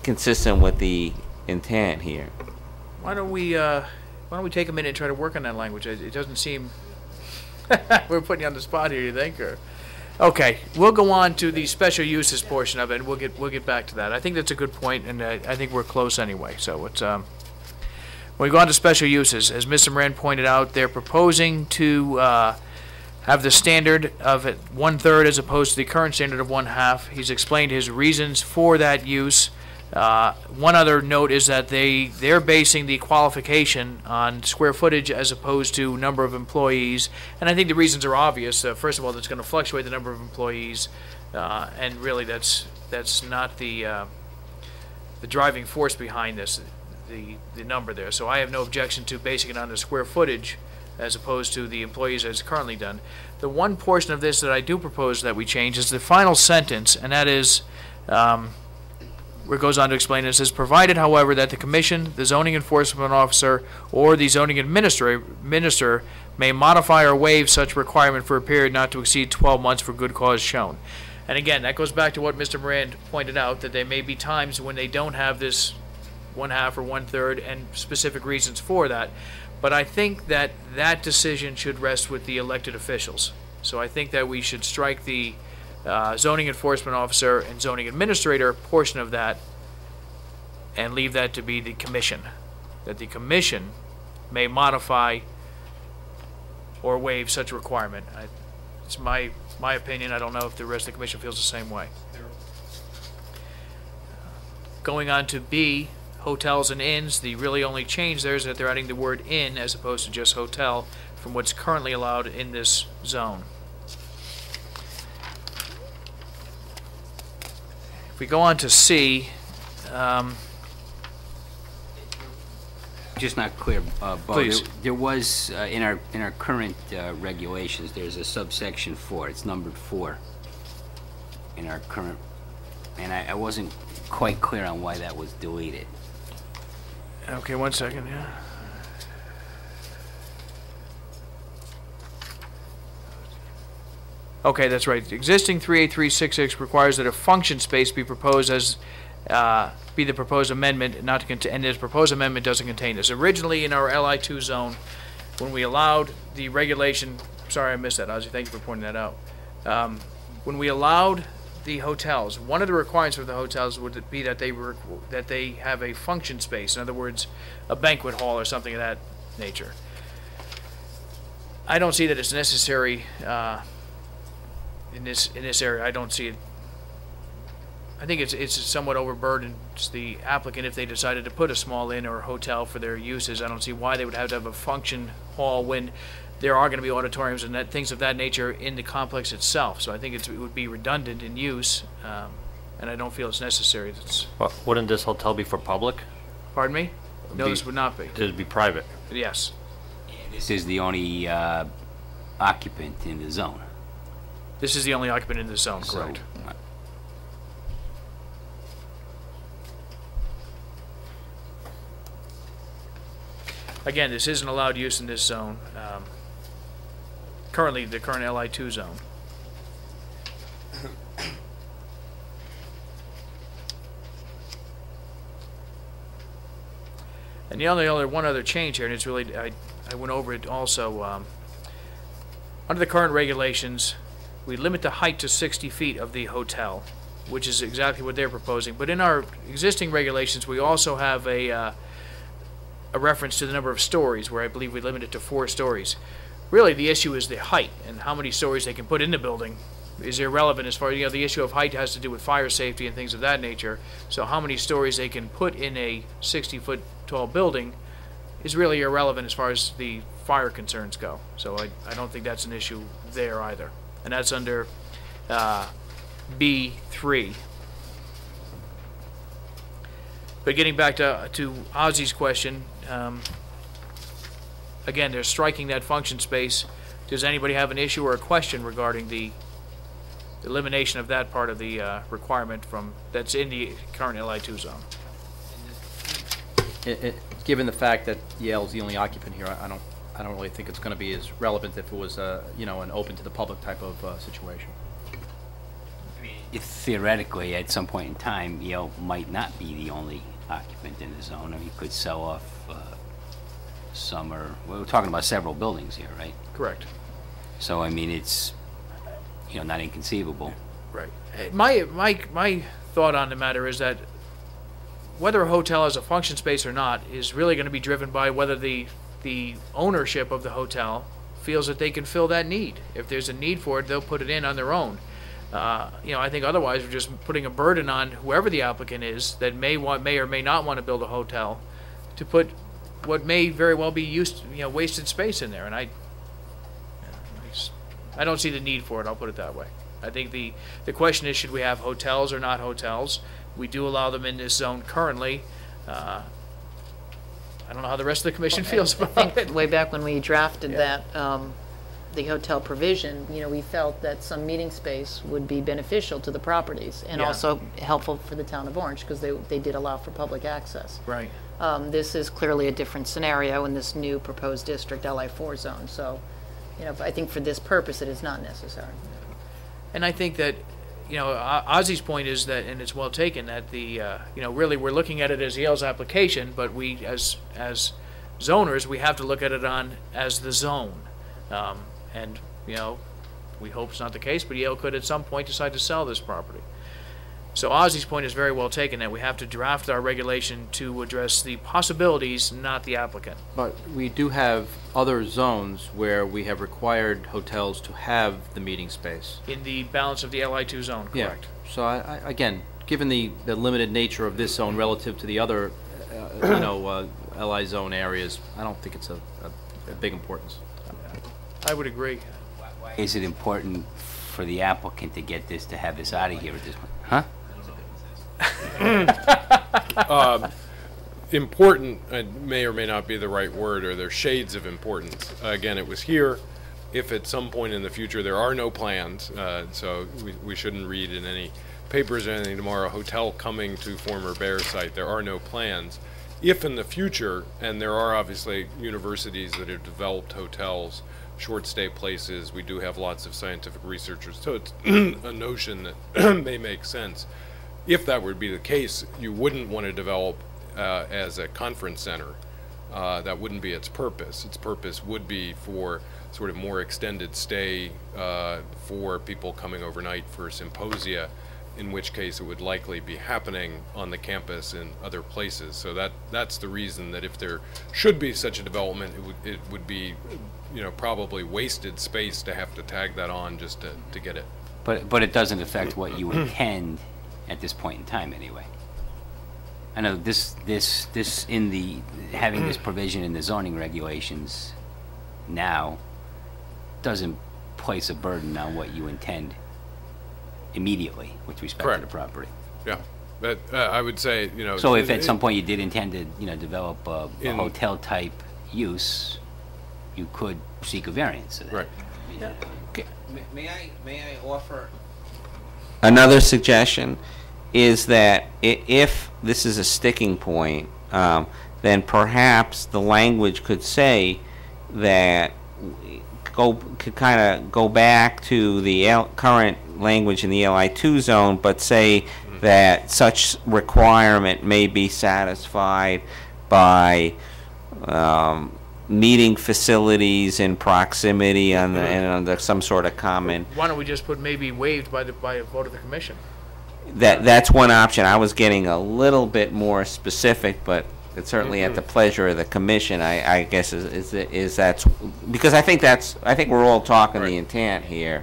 consistent with the intent here. Why don't we take a minute and try to work on that language? It doesn't seem we're putting you on the spot here, you think? Or okay, we'll go on to the special uses portion of it, and we'll get back to that. I think that's a good point, and I think we're close anyway. So it's when we go on to special uses, as Mr. Moran pointed out, they're proposing to have the standard of 1/3 as opposed to the current standard of 1/2. He's explained his reasons for that use. One other note is that they're basing the qualification on square footage as opposed to number of employees, and I think the reasons are obvious. First of all, that's going to fluctuate the number of employees, and really that's not the driving force behind this, the number there. So I have no objection to basing it on the square footage as opposed to the employees as currently done. The one portion of this that I do propose that we change is the final sentence, and that is where it goes on to explain it. It says, provided, however, that the commission, the zoning enforcement officer, or the zoning minister may modify or waive such requirement for a period not to exceed 12 months for good cause shown. And again, that goes back to what Mr. Moran pointed out, that there may be times when they don't have this 1/2 or 1/3 and specific reasons for that. But I think that that decision should rest with the elected officials. So I think that we should strike the zoning enforcement officer and zoning administrator portion of that and leave that to be the commission. That the commission may modify or waive such requirement. It's my opinion. I don't know if the rest of the commission feels the same way. Going on to B, hotels and inns, the really only change there is that they're adding the word inn as opposed to just hotel from what's currently allowed in this zone. If we go on to C, Just not clear, Bo. Please. There was, in our current regulations, there's a subsection 4. It's numbered 4 in our current, and I wasn't quite clear on why that was deleted. okay, 1 second, yeah. Okay, that's right. Existing 38366 requires that a function space be proposed as be the proposed amendment, not to contain, and this proposed amendment doesn't contain this. Originally, in our LI2 zone, when we allowed the regulation, sorry I missed that, Ozzy, thank you for pointing that out. When we allowed the hotels, one of the requirements for the hotels would be that they have a function space. In other words, a banquet hall or something of that nature. I don't see that it's necessary in this area. I don't see it. I think it's somewhat overburdens the applicant if they decided to put a small inn or hotel for their uses. I don't see why they would have to have a function hall when there are going to be auditoriums and things of that nature in the complex itself. So I think it would be redundant in use, and I don't feel it's necessary. Well, wouldn't this hotel be for public? Pardon me? No, this would not be. It would be private. Yes. This is the only occupant in the zone. This is the only occupant in the zone, So, correct. Again, this isn't allowed use in this zone. Currently, the current LI2 zone. And the only one other change here, and it's really, I went over it also. Under the current regulations, we limit the height to 60 feet of the hotel, which is exactly what they're proposing. But in our existing regulations, we also have a reference to the number of stories, where I believe we limit it to 4 stories. Really, the issue is the height, and how many stories they can put in the building is irrelevant as far as, the issue of height has to do with fire safety and things of that nature. So how many stories they can put in a 60-foot tall building is really irrelevant as far as the fire concerns go. So I don't think that's an issue there either. And that's under B3. But getting back to Ozzy's question, again, they're striking that function space. Does anybody have an issue or a question regarding the elimination of that part of the requirement that's in the current LI2 zone? Given the fact that Yale's the only occupant here, I don't really think it's going to be as relevant if it was an open to the public type of situation. If theoretically, at some point in time, Yale might not be the only occupant in the zone. I mean, you could sell off some, or we're talking about several buildings here, right? Correct. So I mean, it's not inconceivable. Right. My thought on the matter is that whether a hotel has a function space or not is really going to be driven by whether the ownership of the hotel feels that they can fill that need. If there's a need for it, they'll put it in on their own. I think otherwise we're just putting a burden on whoever the applicant is that may or may not want to build a hotel to put what may very well be wasted space in there. And I don't see the need for it, I'll put it that way. I think the question is, should we have hotels or not hotels? We do allow them in this zone currently. I don't know how the rest of the commission feels about it. Way back when we drafted that, the hotel provision, we felt that some meeting space would be beneficial to the properties and also helpful for the town of Orange because they did allow for public access. Right. This is clearly a different scenario in this new proposed district, LI4 zone. So, I think for this purpose, it is not necessary. And I think that, Ozzy's point is that, and it's well taken, that really we're looking at it as Yale's application, but we, as zoners, we have to look at it as the zone. And, we hope it's not the case, but Yale could at some point decide to sell this property. So Ozzy's point is very well taken, that we have to draft our regulation to address the possibilities, not the applicant. But we do have other zones where we have required hotels to have the meeting space. In the balance of the LI2 zone, correct? Yeah. So again, given the limited nature of this zone relative to the other, LI zone areas, I don't think it's a big importance. I would agree. Why is it important for the applicant to get this, to have this out of here at this point? Huh? Important may or may not be the right word, or there's shades of importance. Again, it was here. If at some point in the future there are no plans, so we shouldn't read in any papers or anything tomorrow, hotel coming to former Bear site, there are no plans. If in the future, and there are obviously universities that have developed hotels, short stay places, we do have lots of scientific researchers, so it's a notion that may make sense. If that would be the case, you wouldn't want to develop as a conference center. That wouldn't be its purpose. Its purpose would be for sort of more extended stay for people coming overnight for symposia, in which case it would likely be happening on the campus in other places. So that's the reason that if there should be such a development, it would be probably wasted space to have to tag that on just to get it. But it doesn't affect what you intend at this point in time anyway. I know this in the having this provision in the zoning regulations now doesn't place a burden on what you intend immediately with respect Correct. to the property. Yeah, but I would say, So if at some point you did intend to, develop a hotel type use, you could seek a variance of that. Right. Yeah. Okay. May I offer another suggestion? Is that if this is a sticking point, then perhaps the language could say that could kind of go back to the current language in the LI2 zone, but say that such requirement may be satisfied by meeting facilities in proximity and under some sort of common. Why don't we just put maybe waived by a vote of the commission? That's one option. I was getting a little bit more specific, but it's certainly at the pleasure of the commission. I guess is that's because I think we're all talking the intent here.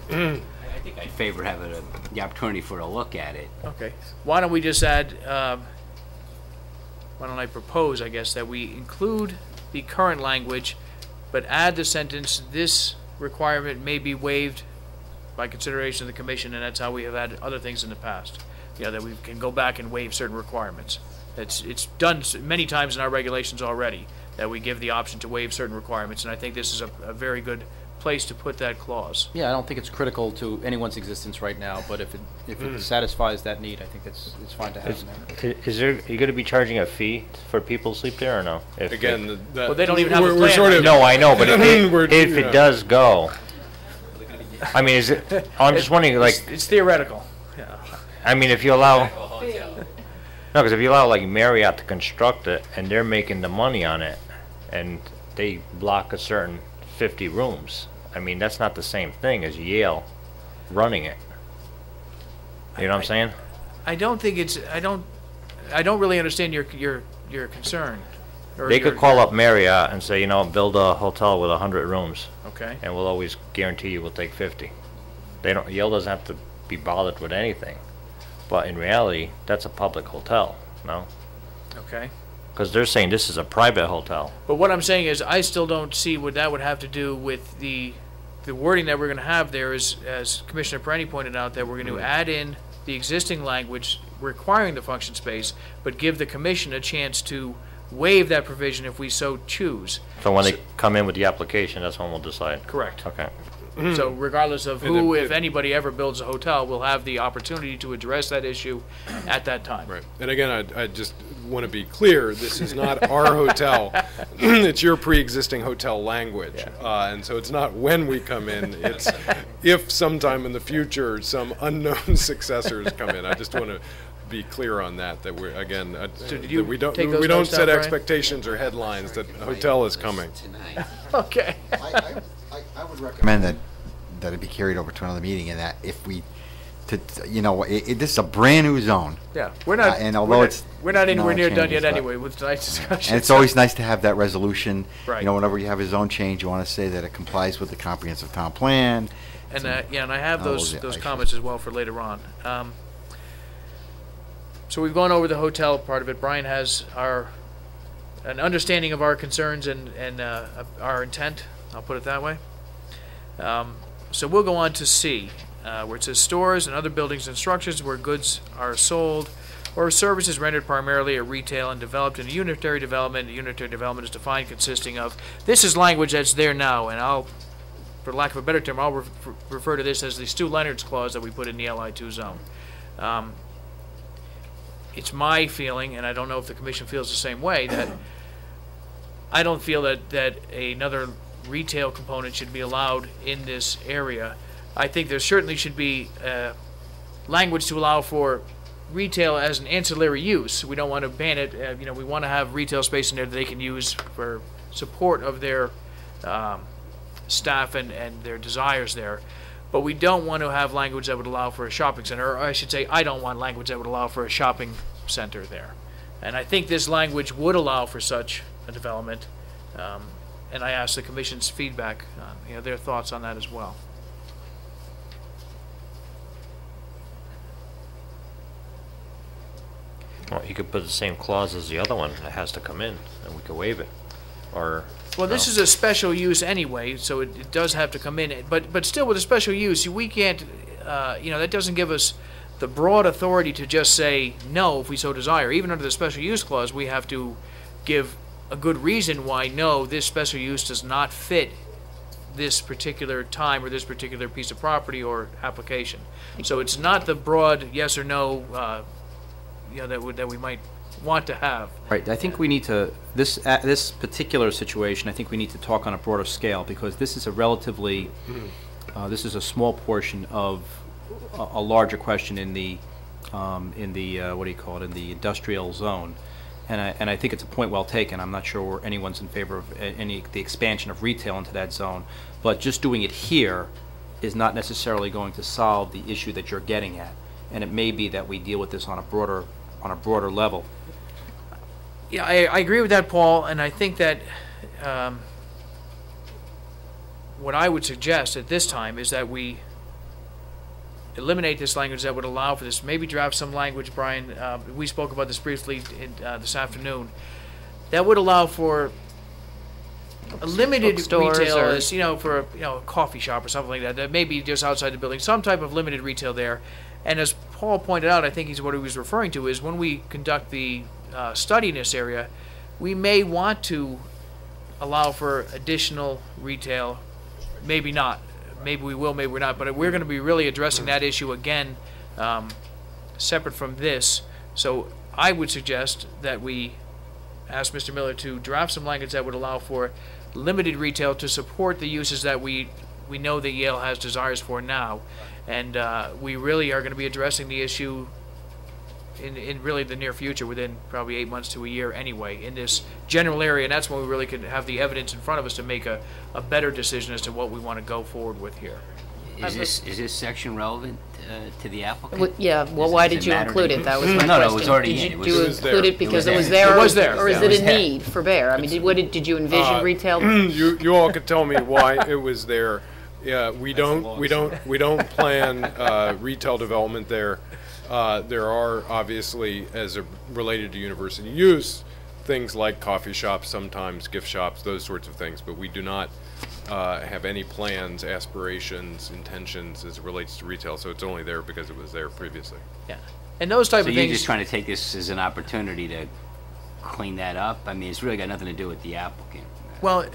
Yeah. I think I'd favor having the opportunity for a look at it. Okay. Why don't we just add? Why don't I propose? I guess that we include the current language, but add the sentence: "This requirement may be waived by consideration of the commission," and that's how we have had other things in the past. That we can go back and waive certain requirements. It's done many times in our regulations already, that we give the option to waive certain requirements, and I think this is a very good place to put that clause. Yeah, I don't think it's critical to anyone's existence right now, but if it satisfies that need, I think it's fine to have in there. Are you going to be charging a fee for people to sleep there or no? Again, well, they don't even have a we're plan. sort of, No, I know, but if yeah. it does go, I mean, is it? I'm just wondering, like, It's theoretical. Yeah. I mean, if you allow, no, because if you allow like Marriott to construct it and they're making the money on it, and they block a certain 50 rooms, I mean, that's not the same thing as Yale running it. You know what I'm saying? I don't think it's. I don't really understand your concern. Or They your- could call up Marriott and say, build a hotel with 100 rooms, Okay. and we'll always guarantee you we'll take 50. Yale doesn't have to be bothered with anything. But in reality, that's a public hotel, no? Okay. Because they're saying this is a private hotel. But what I'm saying is, I still don't see what that would have to do with the wording that we're going to have there. Is, as Commissioner Perenni pointed out, that we're going to add in the existing language requiring the function space, but give the commission a chance to waive that provision if we so choose. So when they come in with the application, that's when we'll decide. Correct. Okay. So regardless of who, if anybody ever builds a hotel, will have the opportunity to address that issue at that time. Right. And again, I just want to be clear, this is not our hotel. It's your pre-existing hotel language. And so it's not when we come in, it's if sometime in the future some unknown successors come in. I just want to be clear on that we're, again, So did that you we don't take those we don't notes down, set Brian? expectations or headlines that a hotel is coming. Okay. I would recommend that it be carried over to another meeting, and that if we, this is a brand new zone. Yeah, we're not. And although we're not anywhere near done changes, yet but- anyway with tonight's discussion. And it's always nice to have that resolution. Right. Whenever you have a zone change, you want to say that it complies with the comprehensive town plan. And and I have all those those comments as well for later on. So we've gone over the hotel part of it. Brian has an understanding of our concerns and our intent. I'll put it that way. So we'll go on to C, where it says stores and other buildings and structures where goods are sold or services rendered primarily at retail and developed in a unitary development. A unitary development is defined consisting of, this is language that's there now, and I'll, for lack of a better term, I'll refer to this as the Stu Leonard's clause that we put in the LI2 zone. It's my feeling, and I don't know if the commission feels the same way, that I don't feel that another retail component should be allowed in this area. I think there certainly should be language to allow for retail as an ancillary use. We don't want to ban it. We want to have retail space in there that they can use for support of their staff and their desires there. But we don't want to have language that would allow for a shopping center, or I should say, I don't want language that would allow for a shopping center there. And I think this language would allow for such a development. And I ask the commission's feedback, their thoughts on that as well. Well, you could put the same clause as the other one. It has to come in, and we could waive it. Or Well, this is a special use anyway, so it does have to come in. But still, with a special use, we can't, that doesn't give us the broad authority to just say no if we so desire. Even under the special use clause, we have to give a good reason why no, this special use does not fit this particular time or this particular piece of property or application. So it's not the broad yes or no, that we might want to have. Right, I think we need to, this particular situation, I think we need to talk on a broader scale, because this is a relatively, this is a small portion of a larger question in the what do you call it, in the industrial zone. And I think it's a point well taken. I'm not sure anyone's in favor of the expansion of retail into that zone, but just doing it here is not necessarily going to solve the issue that you're getting at. And it may be that we deal with this on a broader level. Yeah, I agree with that, Paul, and I think that what I would suggest at this time is that we eliminate this language that would allow for this. Maybe draft some language, Brian. We spoke about this briefly this afternoon. That would allow for a limited Bookstores retail, or- as for a coffee shop or something like that. That may be just outside the building, some type of limited retail there. And as Paul pointed out, I think what he was referring to is when we conduct the study in this area, we may want to allow for additional retail. Maybe not. Maybe we will, maybe we're not. But we're going to be really addressing that issue again, separate from this. So I would suggest that we ask Mr. Miller to draft some language that would allow for limited retail to support the uses that we know that Yale has desires for now. And we really are going to be addressing the issue in really the near future, within probably 8 months to a year anyway, in this general area. And that's when we really could have the evidence in front of us to make a better decision as to what we want to go forward with here. Is this section relevant to the applicant? Why did you include it? That was my question. No, it was already in. Did you include it because it was there. there? It was there. Or is Yeah, it a need for Bear? I mean, did you envision retail? You all could tell me why it was there. Yeah, we don't plan retail development there. There are obviously, as related to university use, things like coffee shops, sometimes gift shops, those sorts of things, but we do not have any plans, aspirations, intentions as it relates to retail, so it's only there because it was there previously. Yeah. And those type So of you're things. just trying to take this as an opportunity to clean that up? I mean, it's really got nothing to do with the applicant. Well,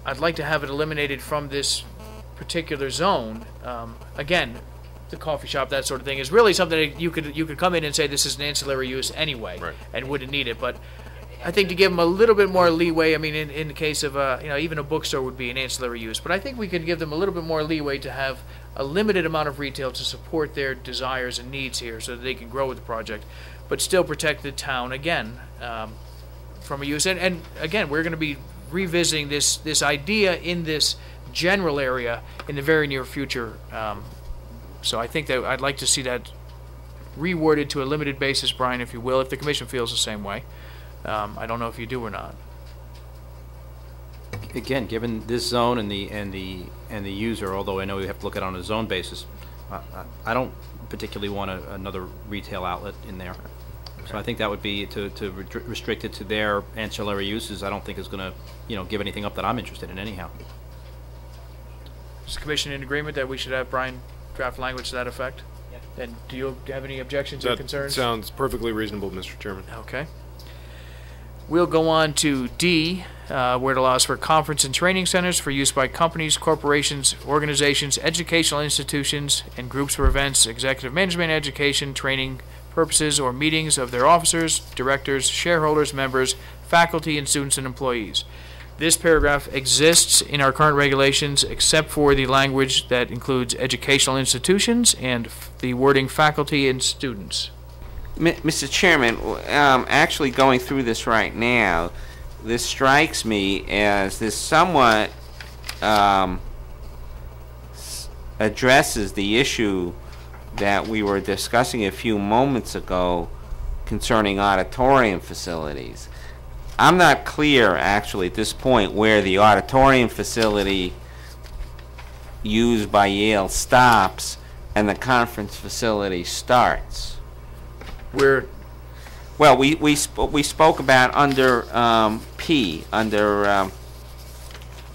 I'd like to have it eliminated from this particular zone. Again, the coffee shop, that sort of thing, is really something that you could come in and say this is an ancillary use anyway, Right. and wouldn't need it. But I think to give them a little bit more leeway, I mean, in the case of, even a bookstore would be an ancillary use, but I think we could give them a little bit more leeway to have a limited amount of retail to support their desires and needs here so that they can grow with the project, but still protect the town, again, from a use. And again, we're going to be revisiting this idea in this general area in the very near future. So I think that I'd like to see that reworded to a limited basis, Brian, if you will, if the commission feels the same way. I don't know if you do or not. Again, given this zone and the user, although I know we have to look at it on a zone basis, I don't particularly want another retail outlet in there. So I think that would be to restrict it to their ancillary uses. I don't think is going to give anything up that I'm interested in anyhow. Is the commission in agreement that we should have Brian draft language to that effect? Yep. And do you have any objections or concerns? That sounds perfectly reasonable, Mr. Chairman. Okay. We'll go on to D, where it allows for conference and training centers for use by companies, corporations, organizations, educational institutions, and groups for events, executive management, education, training purposes, or meetings of their officers, directors, shareholders, members, faculty, and students and employees. This paragraph exists in our current regulations except for the language that includes educational institutions and the wording faculty and students. Mr. Chairman, actually going through this right now, this strikes me as this somewhat addresses the issue that we were discussing a few moments ago concerning auditorium facilities. I'm not clear, actually, at this point where the auditorium facility used by Yale stops and the conference facility starts. Well, we spoke about under P, under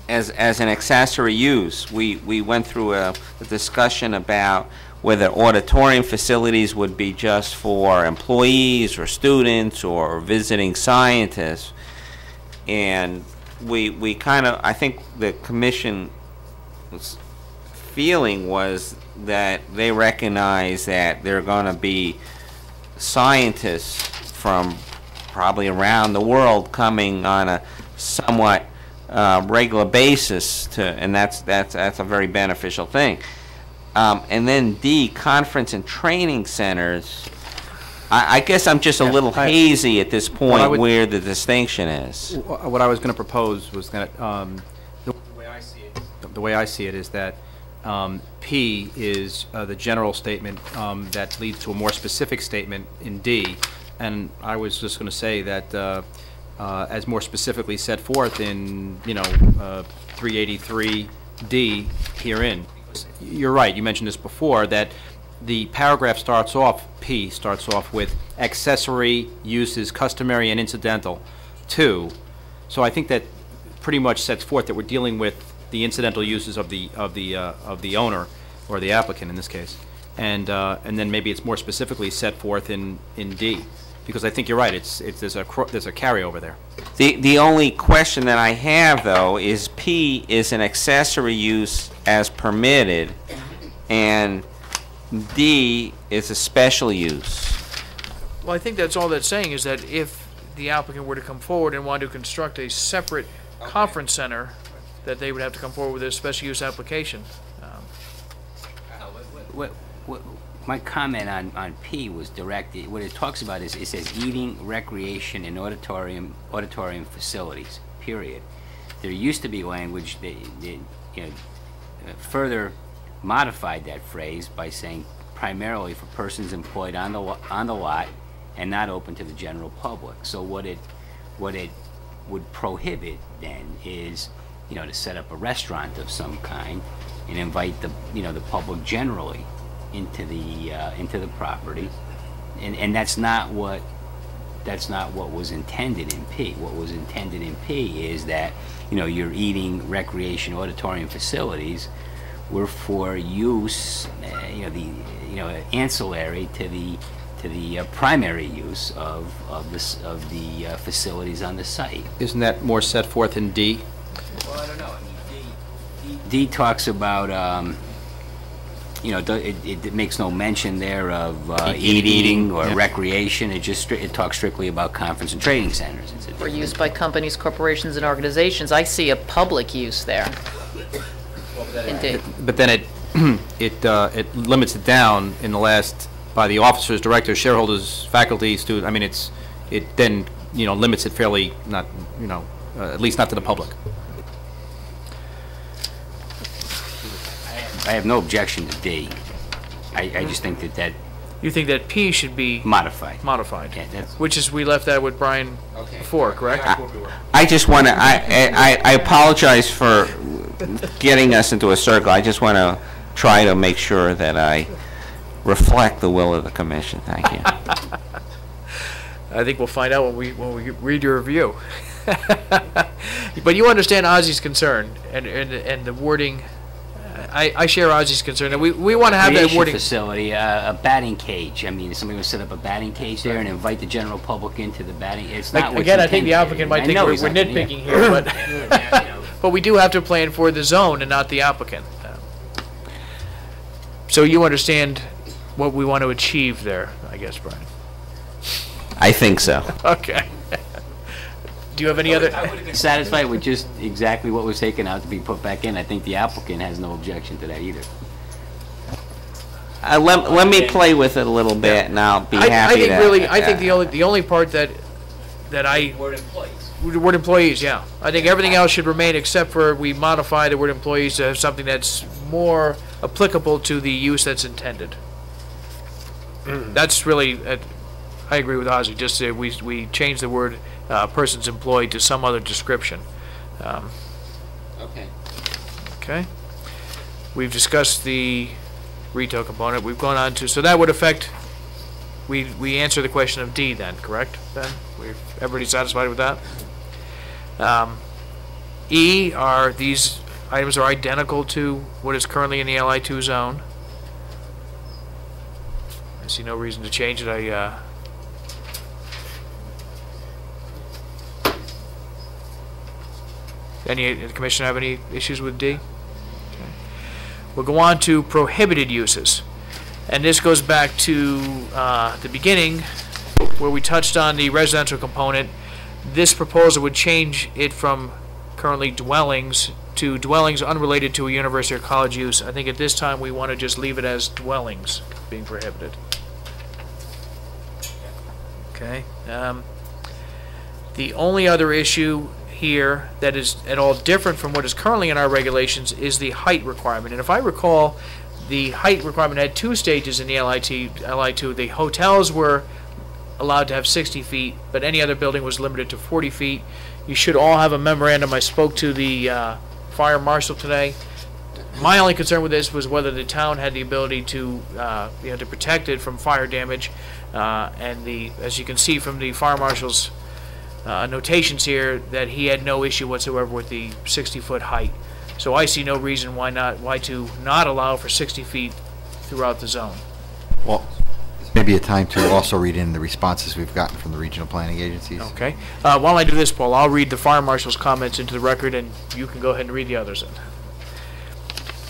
as an accessory use. We went through a discussion about whether auditorium facilities would be just for employees or students or visiting scientists, and we kind of, I think the commission's feeling was that they recognize that there are going to be scientists from probably around the world coming on a somewhat regular basis and that's a very beneficial thing. And then D, conference and training centers. I guess I'm just a little hazy at this point where the distinction is. What I was going to propose was that the way I see it is that P is the general statement that leads to a more specific statement in D, and I was just going to say that as more specifically set forth in 383D herein. You're right. You mentioned this before that the paragraph starts off. P starts off with accessory uses, customary and incidental, to. So I think that pretty much sets forth that we're dealing with the incidental uses of the owner or the applicant in this case, and then maybe it's more specifically set forth in D, because I think you're right. There's a carryover there. The only question that I have though is P is an accessory use as permitted, and D is a special use. Well, I think that's all that's saying is that if the applicant were to come forward and want to construct a separate conference center, that they would have to come forward with a special use application. My comment on P was directed, what it talks about is it says eating, recreation, and auditorium facilities, period. There used to be language that further modified that phrase by saying primarily for persons employed on the lot and not open to the general public. So what it would prohibit then is to set up a restaurant of some kind and invite the, the public generally into the property. And that's not what was intended in P. What was intended in P is that, your eating, recreation, auditorium facilities were for use, ancillary to the primary use of the facilities on the site. Isn't that more set forth in D? Well, I don't know. I mean, D talks about, it makes no mention there of eating or recreation. It talks strictly about conference and trading centers. For use by companies, corporations, and organizations. I see a public use there. Indeed. But then it limits it down in the last, by the officers, directors, shareholders, faculty, students. I mean, it then limits it fairly, not at least not to the public. I have no objection to D. I just think that You think that P should be modified. Yeah, which is, we left that with Brian before, correct? I just want to, I apologize for getting us into a circle. I just want to try to make sure that I reflect the will of the commission. Thank you. I think we'll find out when we read your review. But you understand Ozzy's concern and the wording. I share Ozzy's concern, and we want to have that wording. Facility, a batting cage. I mean, somebody would set up a batting cage there and invite the general public into the batting. It's not what's again. I think the intended. applicant might think we're nitpicking here, but but we do have to plan for the zone and not the applicant. So you understand what we want to achieve there, I guess, Brian. I think so. Okay. Do you have any other? I would have been satisfied with just exactly what was taken out to be put back in. I think the applicant has no objection to that either. Let me play with it a little bit, and I'll be happy I think to. really, I think the only part that Word employees. the word employees, yeah. I think everything else should remain except for we modify the word employees to have something that's more applicable to the use that's intended. That's really, I agree with Ozzy. Just we change the word persons employed to some other description. Okay. Okay. We've discussed the retail component. We've gone on to, so that would affect, we answer the question of D then, correct, Ben? Everybody satisfied with that? E, these items are identical to what is currently in the LI2 zone. I see no reason to change it. The commission have any issues with D? Okay. We'll go on to prohibited uses. And this goes back to the beginning where we touched on the residential component. This proposal would change it from currently dwellings to dwellings unrelated to a university or college use. I think at this time we want to just leave it as dwellings being prohibited. Okay. The only other issue here that is at all different from what is currently in our regulations is the height requirement. And if I recall, the height requirement had two stages in the LI2. The hotels were allowed to have 60 feet, but any other building was limited to 40 feet. You should all have a memorandum. I spoke to the fire marshal today. My only concern with this was whether the town had the ability to to protect it from fire damage. And as you can see from the fire marshal's notations here, that he had no issue whatsoever with the 60-foot height. So I see no reason why to not allow for 60 feet throughout the zone. Well, this may be a time to also read in the responses we've gotten from the regional planning agencies. Okay. While I do this, Paul, I'll read the fire marshal's comments into the record, and you can go ahead and read the others in.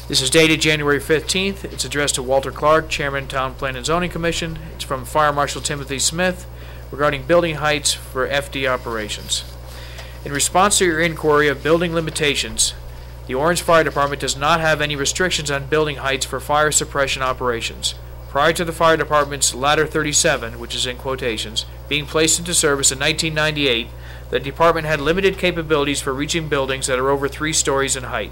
This is dated January 15th. It's addressed to Walter Clark, Chairman, Town Plan and Zoning Commission. It's from Fire Marshal Timothy Smith regarding building heights for FD operations. In response to your inquiry of building limitations, the Orange Fire Department does not have any restrictions on building heights for fire suppression operations. Prior to the Fire Department's Ladder 37, which is in quotations, being placed into service in 1998, the department had limited capabilities for reaching buildings that are over 3 stories in height.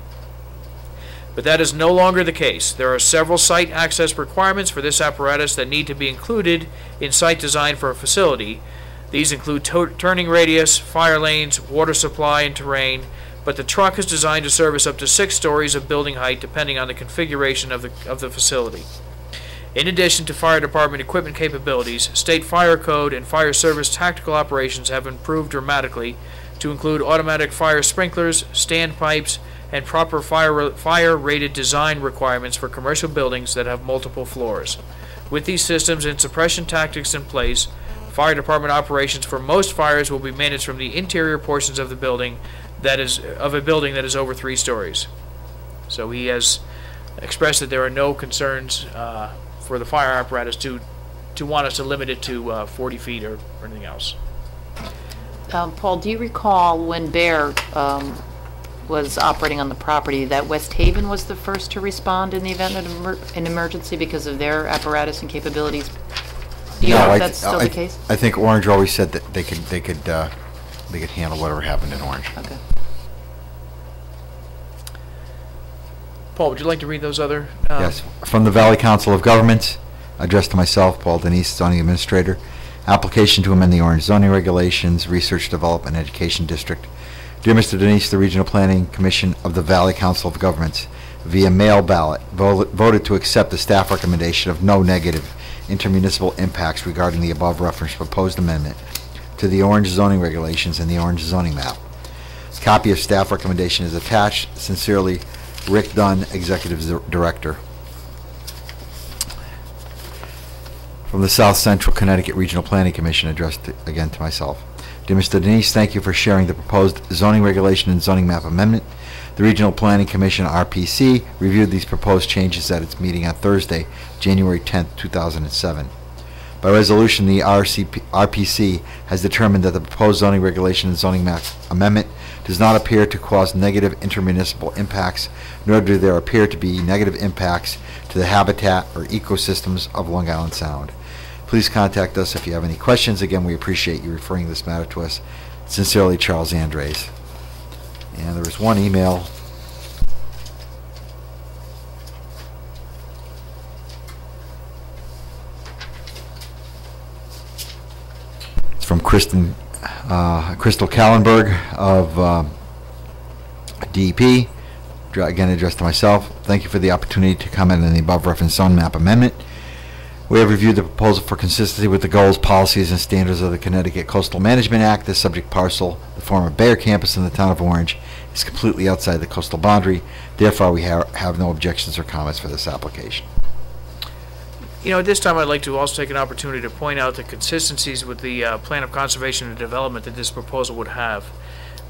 But that is no longer the case. There are several site access requirements for this apparatus that need to be included in site design for a facility. These include turning radius, fire lanes, water supply and terrain, but the truck is designed to service up to 6 stories of building height depending on the configuration of the facility. In addition to fire department equipment capabilities, state fire code and fire service tactical operations have improved dramatically to include automatic fire sprinklers, standpipes, and proper fire-rated design requirements for commercial buildings that have multiple floors. With these systems and suppression tactics in place, fire department operations for most fires will be managed from the interior portions of the building that is over 3 stories. So he has expressed that there are no concerns for the fire apparatus to want us to limit it to 40 feet or anything else. Paul, do you recall when Bear was operating on the property that West Haven was the first to respond in the event of an emergency because of their apparatus and capabilities? Do you know if that's still the case? I think Orange always said that they could handle whatever happened in Orange. Okay. Paul, would you like to read those other? Yes. From the Valley Council of Governments, addressed to myself, Paul Denise, zoning administrator. Application to amend the Orange zoning regulations, Research Development Education District. Dear Mr. Denise, the Regional Planning Commission of the Valley Council of Governments, via mail ballot, voted to accept the staff recommendation of no negative intermunicipal impacts regarding the above referenced proposed amendment to the Orange zoning regulations and the Orange zoning map. A copy of staff recommendation is attached. Sincerely, Rick Dunn, Executive Director. From the South Central Connecticut Regional Planning Commission, addressed again to myself. Dear Mr. Denise, thank you for sharing the proposed zoning regulation and zoning map amendment. The Regional Planning Commission, RPC, reviewed these proposed changes at its meeting on Thursday, January 10th, 2007. By resolution, the RPC has determined that the proposed zoning regulation and zoning map amendment does not appear to cause negative intermunicipal impacts, nor do there appear to be negative impacts to the habitat or ecosystems of Long Island Sound. Please contact us if you have any questions. Again, we appreciate you referring this matter to us. Sincerely, Charles Andres. And there was one email. It's from Crystal Kallenberg of DEP. Again, addressed to myself. Thank you for the opportunity to comment on the above referenced zone map amendment. We have reviewed the proposal for consistency with the goals, policies, and standards of the Connecticut Coastal Management Act. The subject parcel, the former Bayer campus in the town of Orange, is completely outside the coastal boundary. Therefore, we have no objections or comments for this application. You know, at this time, I'd like to also take an opportunity to point out the consistencies with the plan of conservation and development that this proposal would have.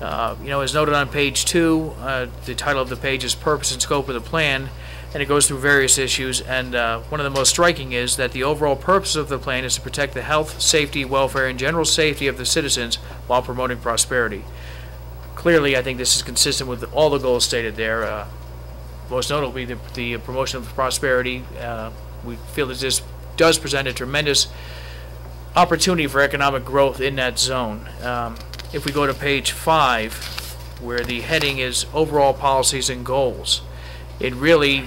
You know, as noted on page 2, the title of the page is Purpose and Scope of the Plan, and it goes through various issues, and one of the most striking is that the overall purpose of the plan is to protect the health, safety, welfare, and general safety of the citizens while promoting prosperity. Clearly, I think this is consistent with all the goals stated there, most notably the promotion of prosperity. We feel that this does present a tremendous opportunity for economic growth in that zone. If we go to page 5, where the heading is Overall Policies and Goals, it really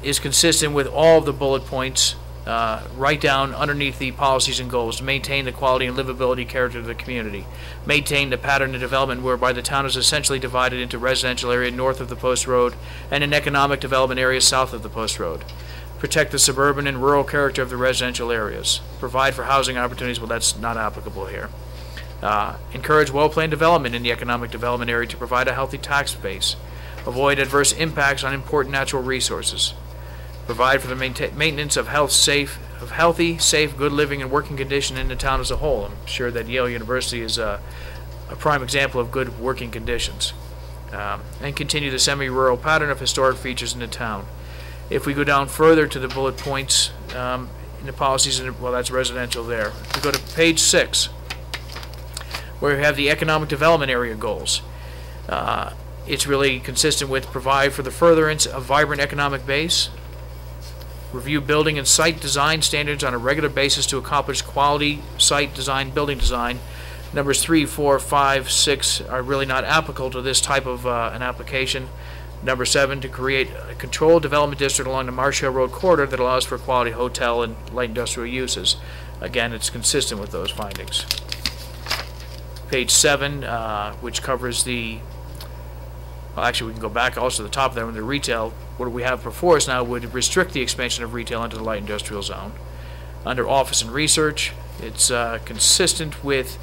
is consistent with all of the bullet points right down underneath the policies and goals: to maintain the quality and livability character of the community, maintain the pattern of development whereby the town is essentially divided into residential area north of the post road and an economic development area south of the post road, protect the suburban and rural character of the residential areas, provide for housing opportunities. Well, that's not applicable here. Encourage well-planned development in the economic development area to provide a healthy tax base, avoid adverse impacts on important natural resources, provide for the maintenance of healthy, safe, good living and working condition in the town as a whole. I'm sure that Yale University is a prime example of good working conditions. And continue the semi-rural pattern of historic features in the town. If we go down further to the bullet points in the policies, well, that's residential there. If we go to page 6, where we have the economic development area goals, it's really consistent with provide for the furtherance of vibrant economic base, review building and site design standards on a regular basis to accomplish quality site design, building design. Numbers 3, 4, 5, 6 are really not applicable to this type of an application. Number 7, to create a controlled development district along the Marsh Hill Road corridor that allows for quality hotel and light industrial uses. Again, it's consistent with those findings. Page 7, which covers the well, actually, we can go back also to the top there under retail. What we have before us now would restrict the expansion of retail into the light industrial zone. Under office and research, it's consistent with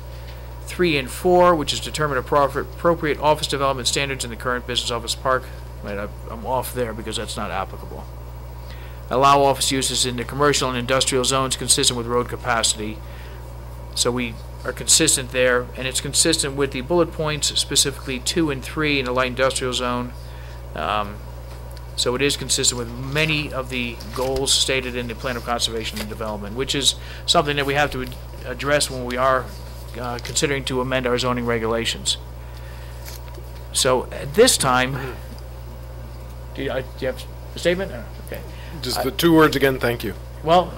3 and 4, which is determine appropriate office development standards in the current business office park. Right, I'm off there because that's not applicable. Allow office uses in the commercial and industrial zones consistent with road capacity. So we are consistent there, and it's consistent with the bullet points, specifically 2 and 3 in the light industrial zone. So it is consistent with many of the goals stated in the Plan of Conservation and Development, which is something that we have to address when we are considering to amend our zoning regulations. So at this time, do you have a statement? Okay. Just the 2 words again, thank you. Well,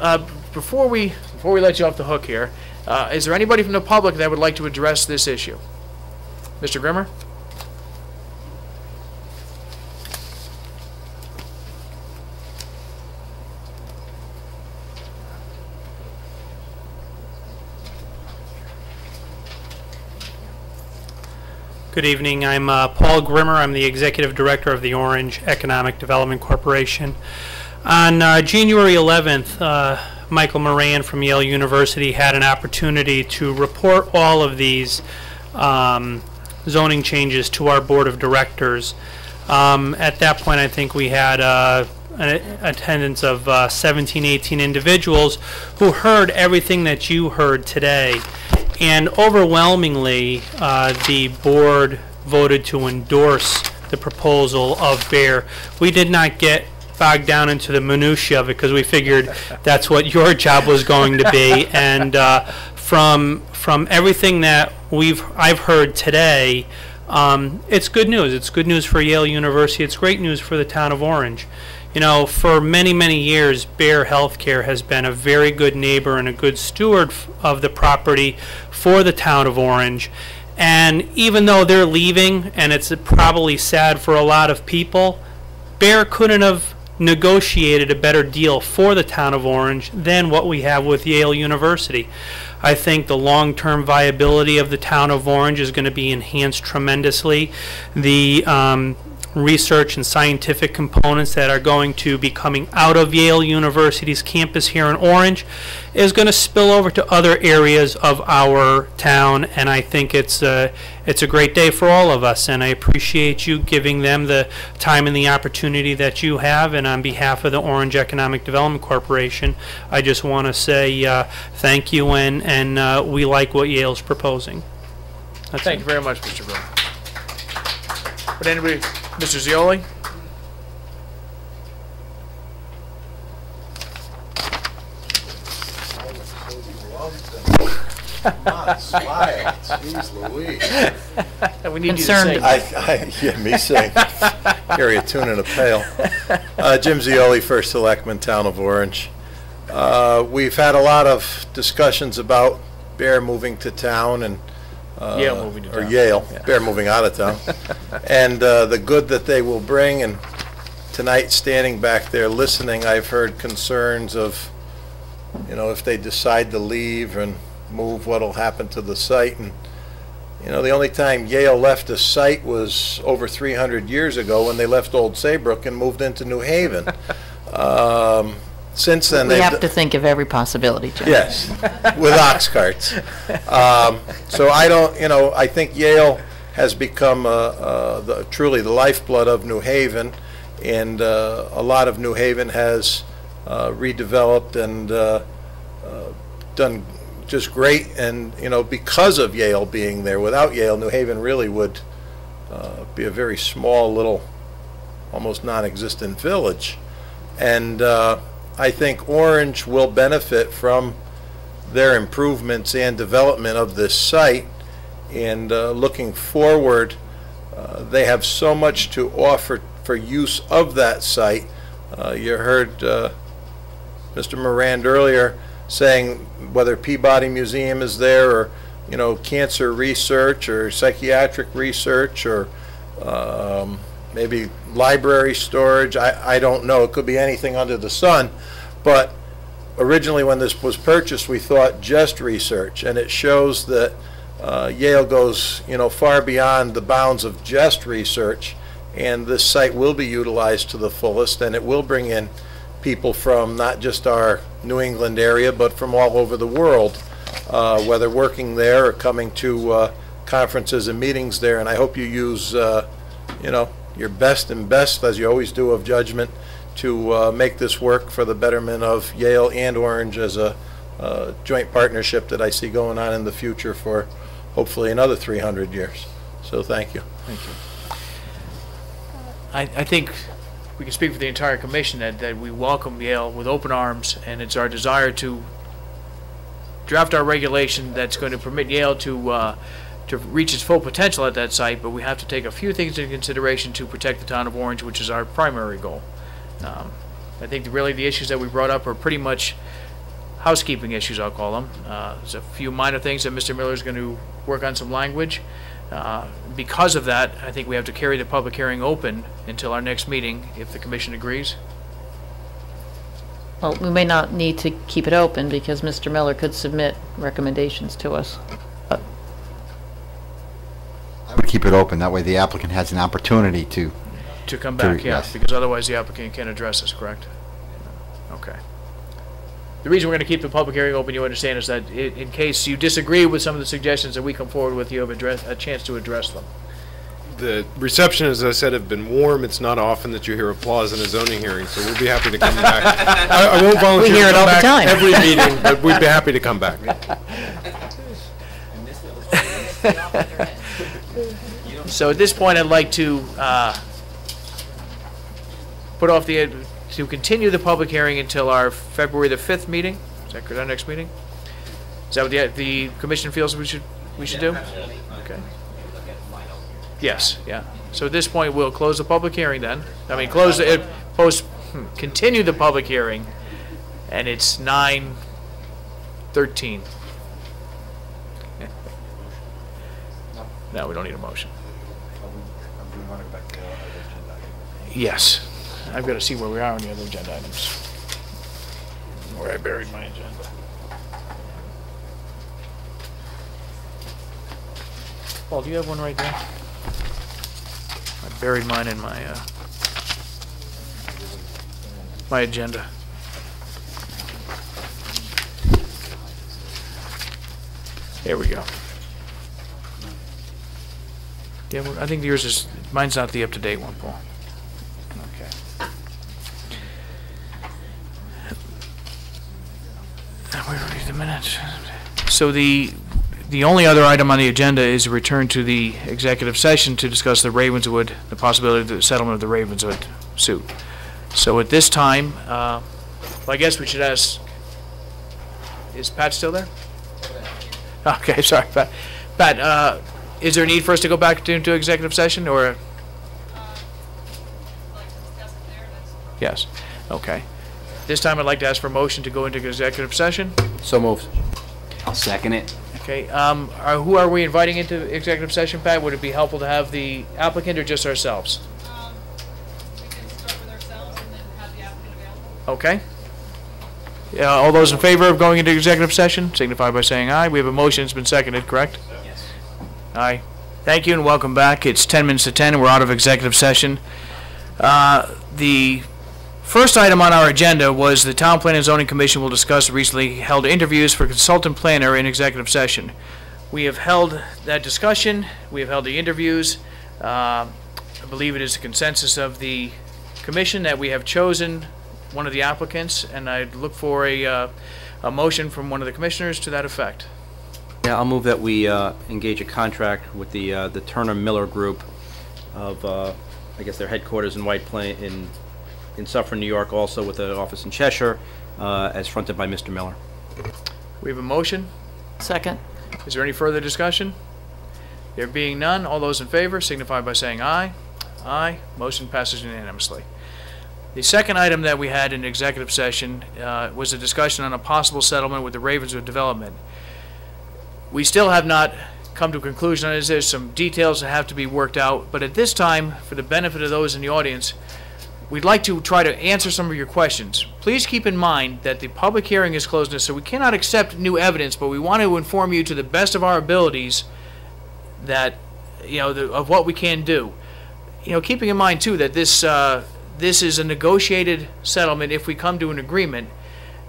before we let you off the hook here, is there anybody from the public that would like to address this issue? Mr. Grimmer? Good evening. I'm Paul Grimmer. I'm the Executive Director of the Orange Economic Development Corporation. On January 11th, Michael Moran from Yale University had an opportunity to report all of these zoning changes to our Board of Directors. At that point, I think we had an attendance of 17, 18 individuals who heard everything that you heard today. And overwhelmingly, the board voted to endorse the proposal of Bear. We did not get bogged down into the minutiae of it because we figured that's what your job was going to be. And from everything that I've heard today, it's good news. It's good news for Yale University. It's great news for the town of Orange. You know, for many, many years, Bayer Healthcare has been a very good neighbor and a good steward of the property for the town of Orange. And even though they're leaving, and it's probably sad for a lot of people, Bayer couldn't have negotiated a better deal for the town of Orange than what we have with Yale University. I think the long-term viability of the town of Orange is going to be enhanced tremendously. The research and scientific components that are going to be coming out of Yale University's campus here in Orange is going to spill over to other areas of our town, and I think it's a great day for all of us, and I appreciate you giving them the time and the opportunity that you have. And on behalf of the Orange Economic Development Corporation, I just want to say thank you, and we like what Yale's proposing. Thank you very much, Mr. Brown. Would anybody, Mr. Zioli? Come on, smile. Jeez Louise. We need Concerned. you to sing. Yeah, me sing. Carry a tune in a pail. Jim Zioli, First Selectman, Town of Orange. We've had a lot of discussions about Bear moving to town and Yale moving to town. Or Yale, Yeah. Bear moving out of town. And the good that they will bring. And tonight, standing back there listening, I've heard concerns of, you know, if they decide to leave and move, what'll happen to the site. And you know, the only time Yale left a site was over 300 years ago when they left Old Saybrook and moved into New Haven. Since then, We have to think of every possibility, Jim. yes, with ox carts. So I don't, you know, I think Yale has become truly the lifeblood of New Haven, and a lot of New Haven has redeveloped and done just great. And you know, because of Yale being there, without Yale, New Haven really would be a very small, little, almost non-existent village. And I think Orange will benefit from their improvements and development of this site. And looking forward, they have so much to offer for use of that site. You heard Mr. Moran earlier saying whether Peabody Museum is there, or you know, cancer research or psychiatric research, or maybe library storage. I don't know. It could be anything under the sun. But originally when this was purchased, we thought just research, and it shows that Yale goes, you know, far beyond the bounds of just research and this site will be utilized to the fullest, and it will bring in people from not just our New England area, but from all over the world, whether working there or coming to conferences and meetings there. And I hope you use, you know, your best and best, as you always do, of judgment to make this work for the betterment of Yale and Orange as a joint partnership that I see going on in the future for hopefully another 300 years. So thank you. Thank you. I think we can speak for the entire commission that we welcome Yale with open arms, and it's our desire to draft our regulation that's going to permit Yale to reach its full potential at that site, but we have to take a few things into consideration to protect the town of Orange, which is our primary goal. I think really the issues that we brought up are pretty much housekeeping issues, I'll call them. There's a few minor things that Mr. Miller is going to work on some language. Because of that, I think we have to carry the public hearing open until our next meeting, if the commission agrees. Well, we may not need to keep it open because Mr. Miller could submit recommendations to us. I would keep it open. That way the applicant has an opportunity to come back, yes. yes, because otherwise the applicant can't address us, correct? Okay. The reason we're going to keep the public hearing open, you understand, is that in case you disagree with some of the suggestions that we come forward with, you have a chance to address them. The reception, as I said, have been warm. It's not often that you hear applause in a zoning hearing, so we'll be happy to come back. I won't volunteer We hear to it come all the back time. every meeting, but we'd be happy to come back. So at this point, I'd like to to continue the public hearing until our February the 5th meeting. Is that our next meeting? Is that what the commission feels we should do? Okay. Yes, yeah. So at this point, we'll close the public hearing then. I mean, continue the public hearing, and it's 9:13. No, we don't need a motion. Yes. I've got to see where we are on the other agenda items. Where I buried my agenda. Paul, do you have one right there? I buried mine in my my agenda. There we go. Yeah, I think yours is, mine's not the up-to-date one, Paul. Okay. Where are the minutes? So the only other item on the agenda is a return to the executive session to discuss the Ravenswood, the possibility of the settlement of the Ravenswood suit. So at this time, well, I guess we should ask, is Pat still there? Okay, sorry, Pat. Pat, is there a need for us to go back into executive session, or? Yes, okay. This time I'd like to ask for a motion to go into executive session. So moved. I'll second it. Okay, who are we inviting into executive session, Pat? Would it be helpful to have the applicant or just ourselves? We can start with ourselves and then have the applicant available. Okay. All those in favor of going into executive session, signify by saying aye. We have a motion, it's been seconded, correct? Yes. Aye. Thank you and welcome back. It's 10 minutes to 10 and we're out of executive session. The first item on our agenda was the Town Planning and Zoning Commission will discuss recently held interviews for consultant planner in executive session. We have held that discussion. We have held the interviews. I believe it is the consensus of the commission that we have chosen one of the applicants, and I'd look for a motion from one of the commissioners to that effect. Yeah, I'll move that we engage a contract with the Turner Miller Group of, I guess, their headquarters in White Plains, in Suffern, New York, also with an office in Cheshire, as fronted by Mr. Miller. We have a motion. Second. Is there any further discussion? There being none, all those in favor signify by saying aye. Aye. Motion passes unanimously. The second item that we had in executive session was a discussion on a possible settlement with the Ravenswood development. We still have not come to a conclusion on this. There's some details that have to be worked out, but at this time, for the benefit of those in the audience, we'd like to try to answer some of your questions. Please keep in mind that the public hearing is closed, so we cannot accept new evidence, but we want to inform you to the best of our abilities that, of what we can do. keeping in mind too that this is a negotiated settlement if we come to an agreement,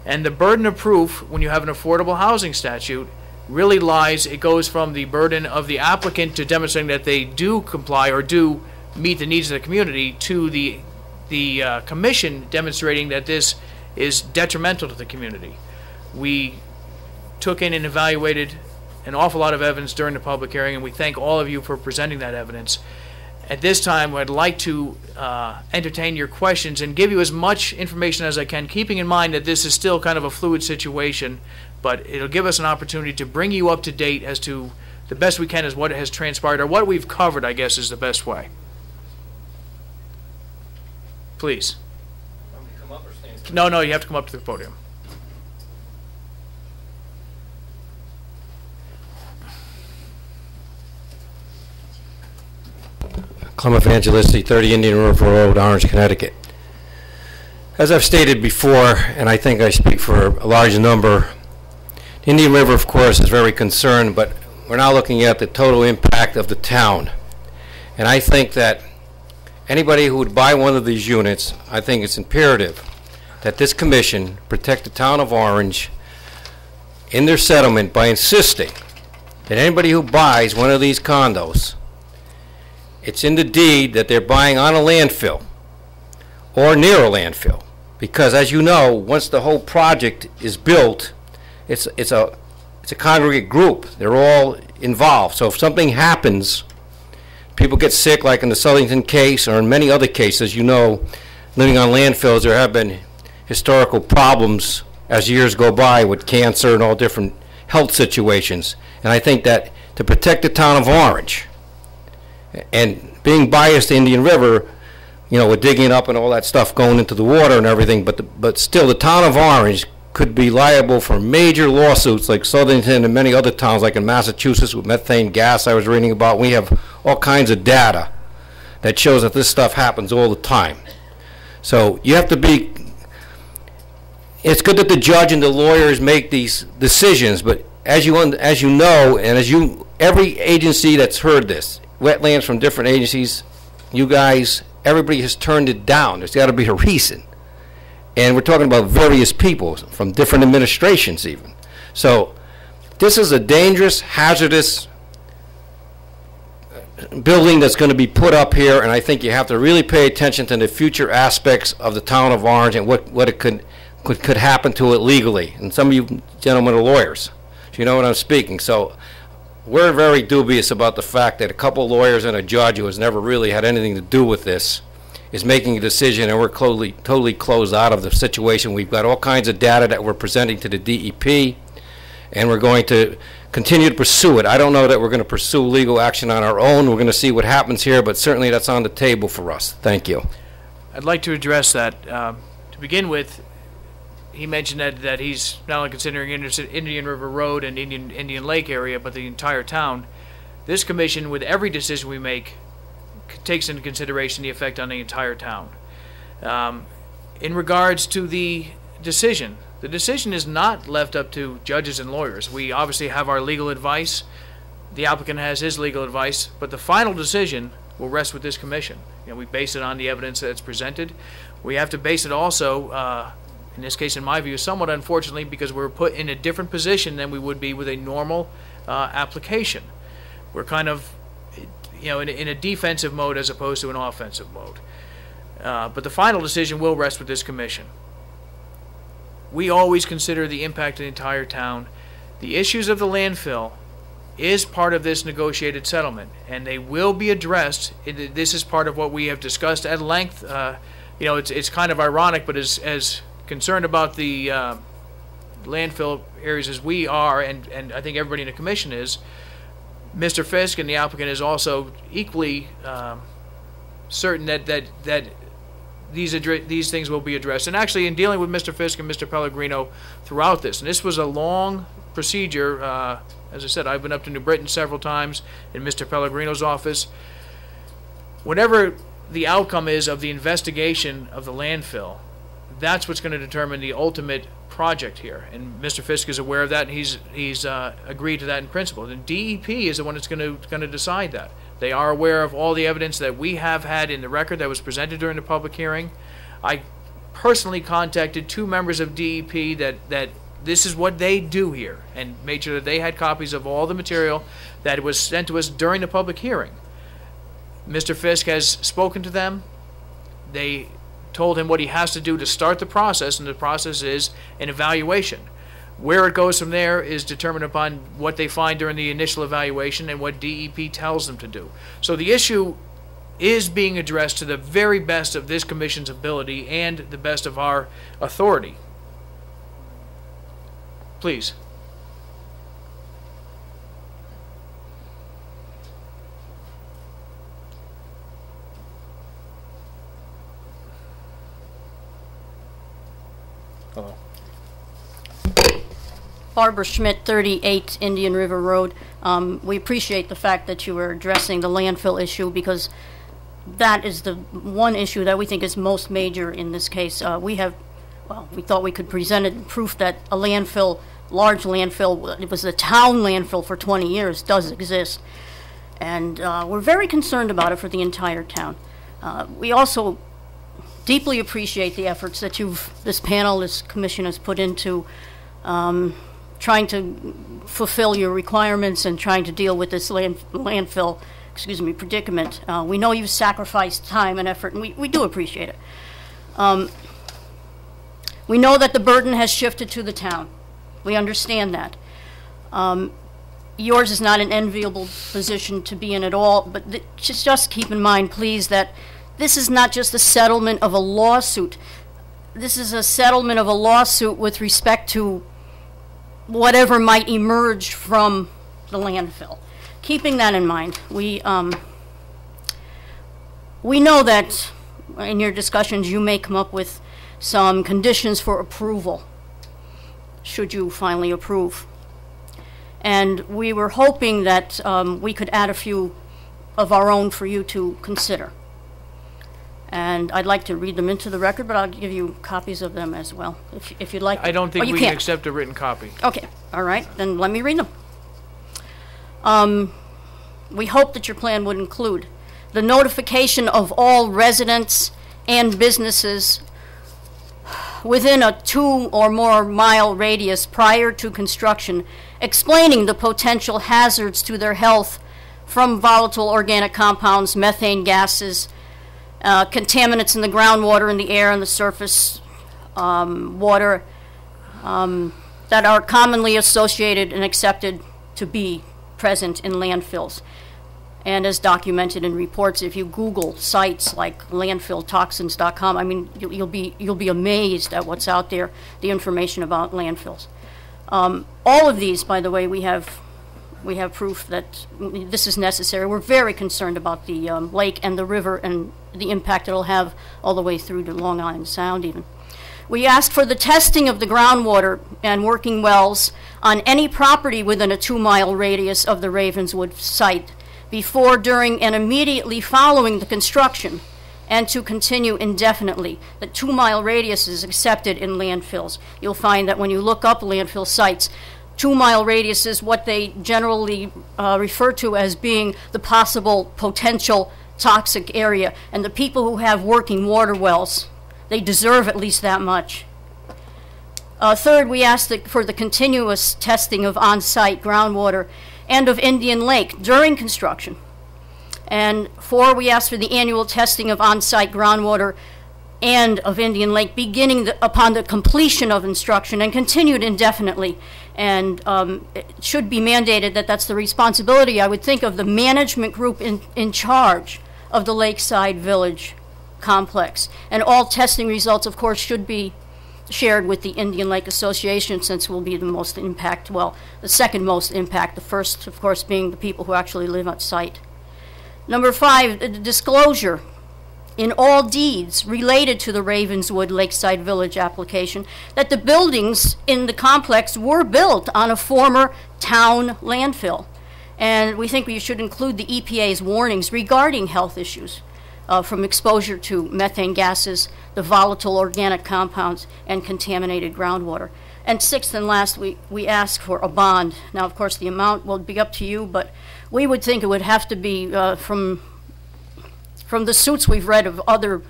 and the burden of proof when you have an affordable housing statute really lies, it goes from the burden of the applicant to demonstrating that they do comply or do meet the needs of the community to the commission demonstrating that this is detrimental to the community. We took in and evaluated an awful lot of evidence during the public hearing, and we thank all of you for presenting that evidence. At this time, I'd like to entertain your questions and give you as much information as I can, keeping in mind that this is still kind of a fluid situation, but it'll give us an opportunity to bring you up to date as to the best we can as what has transpired, or what we've covered, I guess, is the best way. Please. No, you have to come up to the podium. Comm Evangelisti, 30 Indian River Road, Orange, Connecticut. As I've stated before, and I think I speak for a large number, Indian River, of course, is very concerned, but we're now looking at the total impact of the town. And I think that anybody who would buy one of these units, I think it's imperative that this commission protect the town of Orange in their settlement by insisting that anybody who buys one of these condos, it's in the deed that they're buying on a landfill or near a landfill. Because as you know, once the whole project is built, it's a congregate group. They're all involved. So if something happens, people get sick, like in the Southington case or in many other cases, you know, living on landfills, there have been historical problems as years go by with cancer and all different health situations. And I think that to protect the town of Orange, and being biased to Indian River, you know, with digging up and all that stuff going into the water and everything, but still the town of Orange could be liable for major lawsuits like Southington and many other towns, like in Massachusetts with methane gas I was reading about. We have all kinds of data that shows that this stuff happens all the time. So you have to be, it's good that the judge and the lawyers make these decisions, but as you know, and every agency that's heard this, wetlands from different agencies, you guys, everybody has turned it down. There's got to be a reason. And we're talking about various people from different administrations even. So this is a dangerous, hazardous building that's going to be put up here, and I think you have to really pay attention to the future aspects of the town of Orange and what it could happen to it legally. And some of you gentlemen are lawyers, so you know what I'm speaking. So we're very dubious about the fact that a couple lawyers and a judge who has never really had anything to do with this is making a decision, and we're totally closed out of the situation. We've got all kinds of data that we're presenting to the DEP, and we're going to continue to pursue it. I don't know that we're going to pursue legal action on our own. We're going to see what happens here, but certainly that's on the table for us. Thank you. I'd like to address that. To begin with, he mentioned that he's not only considering Indian River Road and Indian Lake area, but the entire town. This commission, with every decision we make, takes into consideration the effect on the entire town. In regards to the decision is not left up to judges and lawyers. We obviously have our legal advice. The applicant has his legal advice, but the final decision will rest with this commission. You know, we base it on the evidence that's presented. We have to base it also, in this case, in my view, somewhat unfortunately, because we're put in a different position than we would be with a normal application. We're kind of, you know, in a defensive mode as opposed to an offensive mode. But the final decision will rest with this commission. We always consider the impact of the entire town. The issues of the landfill is part of this negotiated settlement, and they will be addressed. This is part of what we have discussed at length. You know, it's kind of ironic, but as concerned about the landfill areas as we are, and I think everybody in the commission is, Mr. Fisk and the applicant is also equally certain that these things will be addressed. And actually, in dealing with Mr. Fisk and Mr. Pellegrino throughout this, and this was a long procedure. As I said, I've been up to New Britain several times in Mr. Pellegrino's office. Whatever the outcome is of the investigation of the landfill, that's what's going to determine the ultimate project here, and Mr. Fisk is aware of that, and he's agreed to that in principle. And DEP is the one that's going to decide that. They are aware of all the evidence that we have had in the record that was presented during the public hearing. I personally contacted 2 members of DEP that this is what they do here, and made sure that they had copies of all the material that was sent to us during the public hearing. Mr. Fisk has spoken to them. They told him what he has to do to start the process, and the process is an evaluation. Where it goes from there is determined upon what they find during the initial evaluation and what DEP tells them to do. So the issue is being addressed to the very best of this commission's ability and the best of our authority. Please. Hello. Barbara Schmidt, 38 Indian River Road. We appreciate the fact that you are addressing the landfill issue, because that is the one issue that we think is most major in this case. We thought we could present it proof that a landfill, large landfill, it was a town landfill for 20 years, does exist. And we're very concerned about it for the entire town. We also deeply appreciate the efforts that this panel, this commission has put into trying to fulfill your requirements and trying to deal with this landfill predicament. We know you've sacrificed time and effort, and we do appreciate it. We know that the burden has shifted to the town. We understand that. Yours is not an enviable position to be in at all, but just keep in mind, please, that this is not just a settlement of a lawsuit. This is a settlement of a lawsuit with respect to whatever might emerge from the landfill. Keeping that in mind, we know that in your discussions you may come up with some conditions for approval, should you finally approve. And we were hoping that we could add a few of our own for you to consider. And I'd like to read them into the record, but I'll give you copies of them as well, if you'd like. I don't think you we can can't. accept a written copy. Okay, all right, then let me read them. We hope that your plan would include the notification of all residents and businesses within a 2 or more mile radius prior to construction, explaining the potential hazards to their health from volatile organic compounds, methane gases, contaminants in the groundwater, in the air, and the surface water that are commonly associated and accepted to be present in landfills. And as documented in reports, if you Google sites like landfilltoxins.com, I mean, you'll be amazed at what's out there, the information about landfills. All of these, by the way, we have proof that this is necessary. We're very concerned about the lake and the river and the impact it'll have all the way through to Long Island Sound even. We asked for the testing of the groundwater and working wells on any property within a 2-mile radius of the Ravenswood site before, during, and immediately following the construction, and to continue indefinitely. The 2-mile radius is accepted in landfills. You'll find that when you look up landfill sites, 2-mile radius is what they generally refer to as being the possible potential toxic area. And the people who have working water wells, they deserve at least that much. Third, we asked for the continuous testing of on-site groundwater and of Indian Lake during construction. And 4, we asked for the annual testing of on-site groundwater and of Indian Lake beginning upon the completion of construction and continued indefinitely. And it should be mandated that that's the responsibility, I would think, of the management group in charge of the Lakeside Village complex. And all testing results, of course, should be shared with the Indian Lake Association, since we'll be the most impact, well, the second most impact, the first, of course, being the people who actually live on site. Number 5, the disclosure in all deeds related to the Ravenswood Lakeside Village application that the buildings in the complex were built on a former town landfill. And we think we should include the EPA's warnings regarding health issues from exposure to methane gases, the volatile organic compounds, and contaminated groundwater. And sixth and last, we ask for a bond. Now, of course, the amount will be up to you, but we would think it would have to be from the suits we've read of other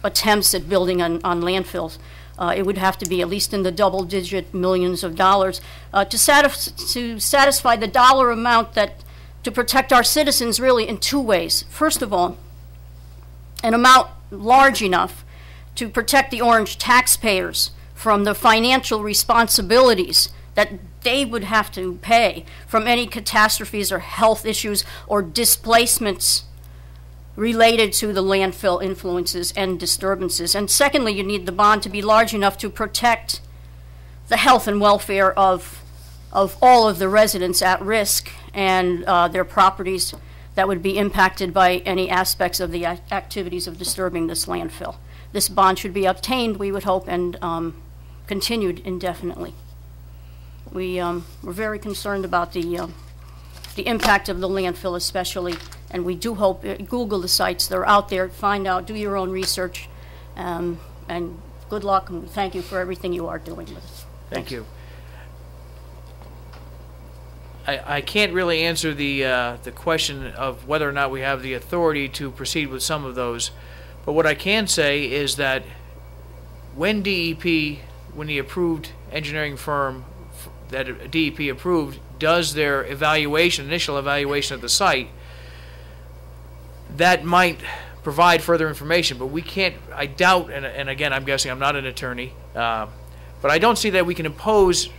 attempts at building on landfills. It would have to be at least in the double-digit millions of dollars to satisfy the dollar amount to protect our citizens really in two ways. First of all, an amount large enough to protect the Orange taxpayers from the financial responsibilities that they would have to pay from any catastrophes or health issues or displacements related to the landfill influences and disturbances. And secondly, you need the bond to be large enough to protect the health and welfare of all of the residents at risk and their properties that would be impacted by any aspects of the activities of disturbing this landfill. This bond should be obtained, we would hope, and continued indefinitely. We're very concerned about the impact of the landfill especially, and we do hope, Google the sites, they're out there, find out, do your own research, and good luck, and thank you for everything you are doing with us. Thank you. I can't really answer the question of whether or not we have the authority to proceed with some of those, but what I can say is that when DEP, when the approved engineering firm that DEP approved does their evaluation, initial evaluation of the site, that might provide further information, but we can't, I doubt, and again, I'm guessing, I'm not an attorney, but I don't see that we can impose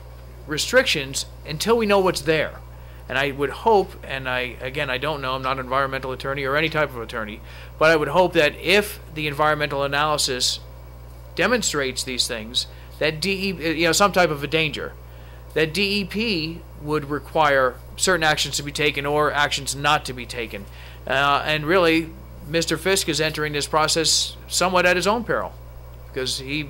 restrictions until we know what's there. And I would hope, and again, I don't know, I'm not an environmental attorney or any type of attorney, but I would hope that if the environmental analysis demonstrates these things, that DEP, some type of a danger, that DEP would require certain actions to be taken or actions not to be taken. And really, Mr. Fisk is entering this process somewhat at his own peril, because he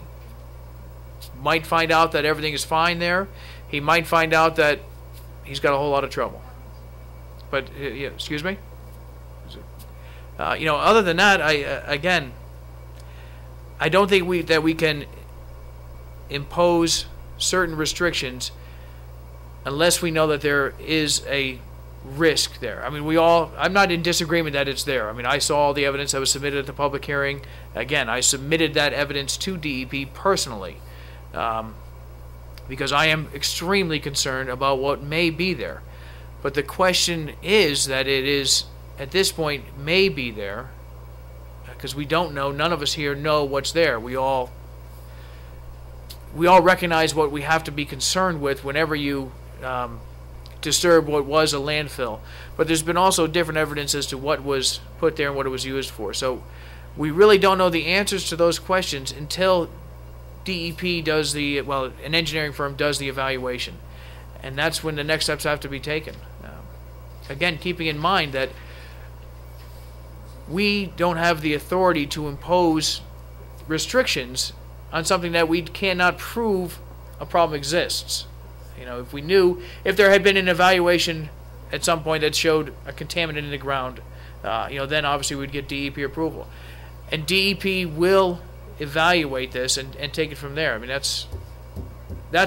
might find out that everything is fine there. He might find out that he's got a whole lot of trouble. But, yeah, excuse me? Other than that, I don't think that we can impose certain restrictions unless we know that there is a risk there. I mean, I'm not in disagreement that it's there. I mean, I saw all the evidence that was submitted at the public hearing. Again, I submitted that evidence to DEP personally because I am extremely concerned about what may be there. But the question is that it is, at this point, may be there, because we don't know. None of us here know what's there. We all recognize what we have to be concerned with whenever you disturb what was a landfill. But there's been also different evidence as to what was put there and what it was used for. So we really don't know the answers to those questions until DEP does an engineering firm does the evaluation. And that's when the next steps have to be taken. Again, keeping in mind that we don't have the authority to impose restrictions on something that we cannot prove a problem exists. If there had been an evaluation at some point that showed a contaminant in the ground, then obviously we'd get DEP approval. And DEP will evaluate this and take it from there. I mean, that's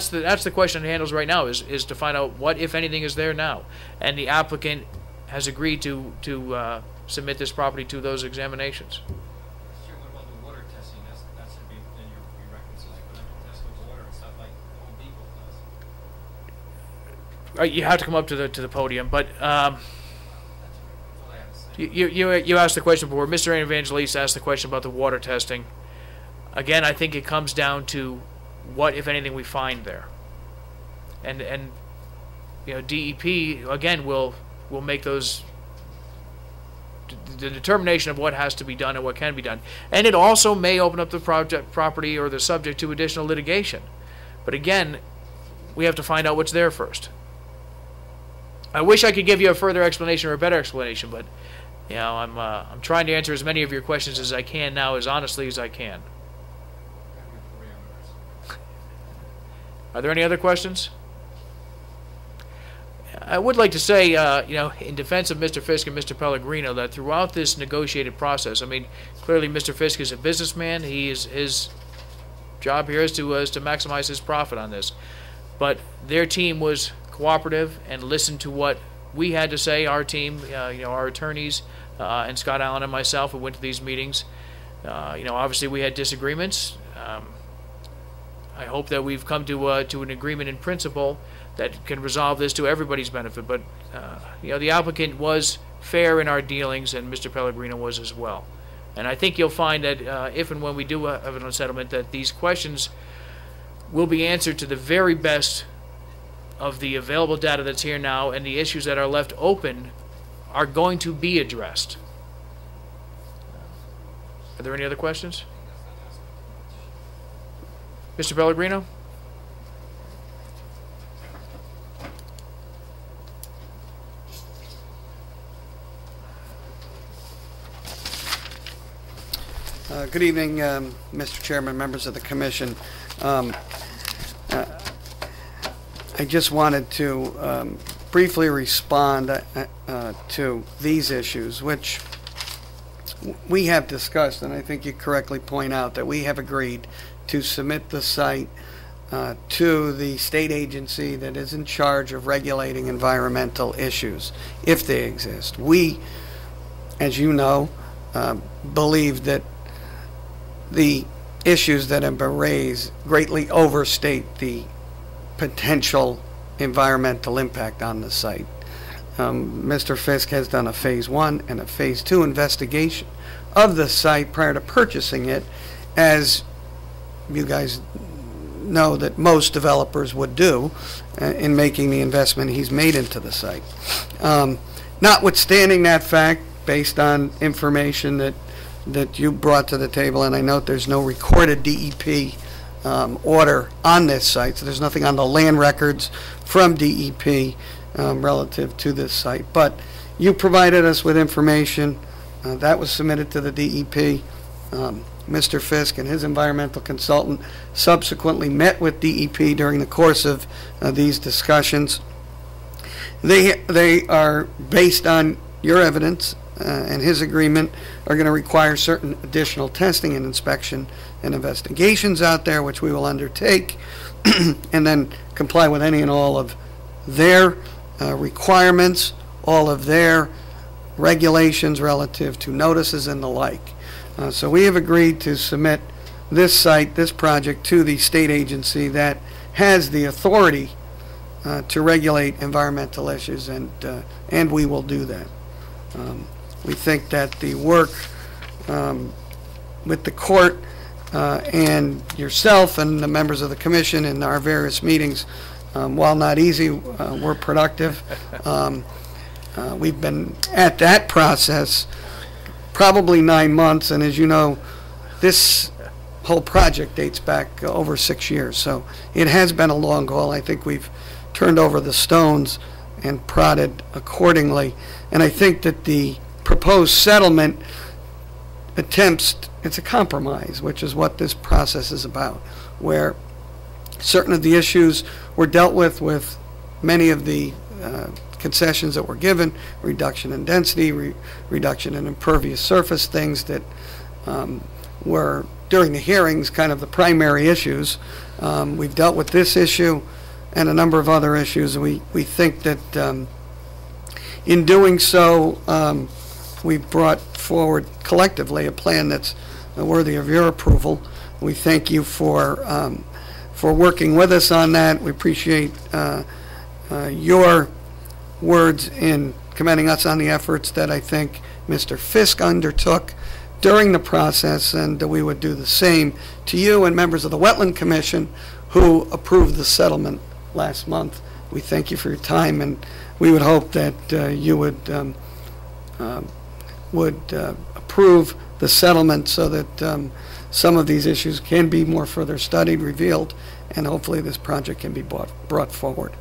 the question it handles right now is to find out what, if anything, is there now. And the applicant has agreed to submit this property to those examinations. Sure, what about the water testing? That should be in your prerequisites for them to test the water and stuff like Home Depot does. You have to come up to the podium, but That's all I have to say. you asked the question before. Mr. Evangelista asked the question about the water testing. Again, I think it comes down to what, if anything, we find there. And DEP again will make those the determination of what has to be done and what can be done. And it also may open up the property or the subject to additional litigation. But again, we have to find out what's there first. I wish I could give you a further explanation or a better explanation, but I'm trying to answer as many of your questions as I can now, as honestly as I can. Are there any other questions? I would like to say, in defense of Mr. Fisk and Mr. Pellegrino, that throughout this negotiated process, I mean, clearly Mr. Fisk is a businessman. His job here is to maximize his profit on this. But their team was cooperative and listened to what we had to say, our team, our attorneys, and Scott Allen and myself who went to these meetings. Obviously we had disagreements. I hope that we've come to an agreement in principle that can resolve this to everybody's benefit. But, the applicant was fair in our dealings, and Mr. Pellegrino was as well. And I think you'll find that if and when we do have a settlement, that these questions will be answered to the very best of the available data that's here now, and the issues that are left open are going to be addressed. Are there any other questions? Mr. Pellegrino? Good evening, Mr. Chairman, members of the Commission. I just wanted to briefly respond to these issues, which we have discussed, and I think you correctly point out that we have agreed to submit the site to the state agency that is in charge of regulating environmental issues, if they exist. We, as you know, believe that the issues that have been raised greatly overstate the potential environmental impact on the site. Mr. Fisk has done a Phase 1 and a Phase 2 investigation of the site prior to purchasing it, as you guys know that most developers would do in making the investment he's made into the site. Notwithstanding that fact, based on information that you brought to the table, and I note there's no recorded DEP order on this site, so there's nothing on the land records from DEP relative to this site. But you provided us with information that was submitted to the DEP. Mr. Fisk and his environmental consultant subsequently met with DEP during the course of these discussions. They are based on your evidence and his agreement, are going to require certain additional testing and inspection and investigations out there, which we will undertake, and then comply with any and all of their requirements, all of their regulations relative to notices and the like. So we have agreed to submit this site, this project, to the state agency that has the authority to regulate environmental issues, and we will do that. We think that the work with the court and yourself and the members of the commission in our various meetings, while not easy, were productive. We've been at that process probably 9 months, and as you know, this whole project dates back over 6 years, so it has been a long haul. I think we've turned over the stones and prodded accordingly, and I think that the proposed settlement it's a compromise, which is what this process is about, where certain of the issues were dealt with many of the concessions that were given, reduction in density, reduction in impervious surface, things that were, during the hearings, kind of the primary issues. We've dealt with this issue and a number of other issues. We think that in doing so, we've brought forward collectively a plan that's worthy of your approval. We thank you for working with us on that. We appreciate your words in commending us on the efforts that I think Mr. Fisk undertook during the process, and we would do the same to you and members of the Wetland Commission who approved the settlement last month. We thank you for your time, and we would hope that you would approve the settlement so that some of these issues can be more further studied, revealed, and hopefully this project can be brought forward.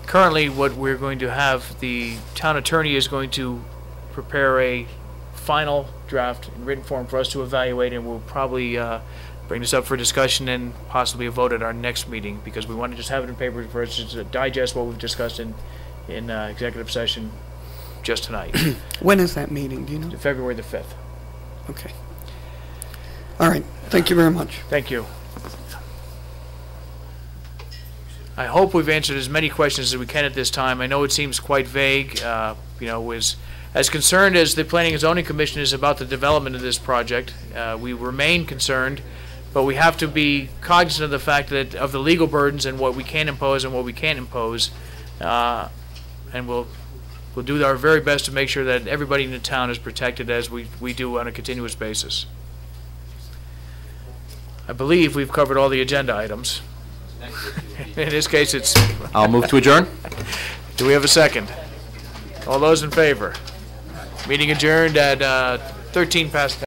Currently, what we're going to have, the town attorney is going to prepare a final draft in written form for us to evaluate, and we'll probably bring this up for discussion and possibly a vote at our next meeting, because we want to just have it in paper for us to digest what we've discussed in executive session just tonight. When is that meeting, do you know? February the 5th. Okay. All right. Thank you very much. Thank you. I hope we've answered as many questions as we can at this time. I know it seems quite vague, as concerned as the Planning and Zoning Commission is about the development of this project, we remain concerned, but we have to be cognizant of the fact that of the legal burdens and what we can impose and what we can't impose, and we'll do our very best to make sure that everybody in the town is protected as we do on a continuous basis. I believe we've covered all the agenda items. In this case, it's... I'll move to adjourn. Do we have a second? All those in favor? Meeting adjourned at 13 past 10.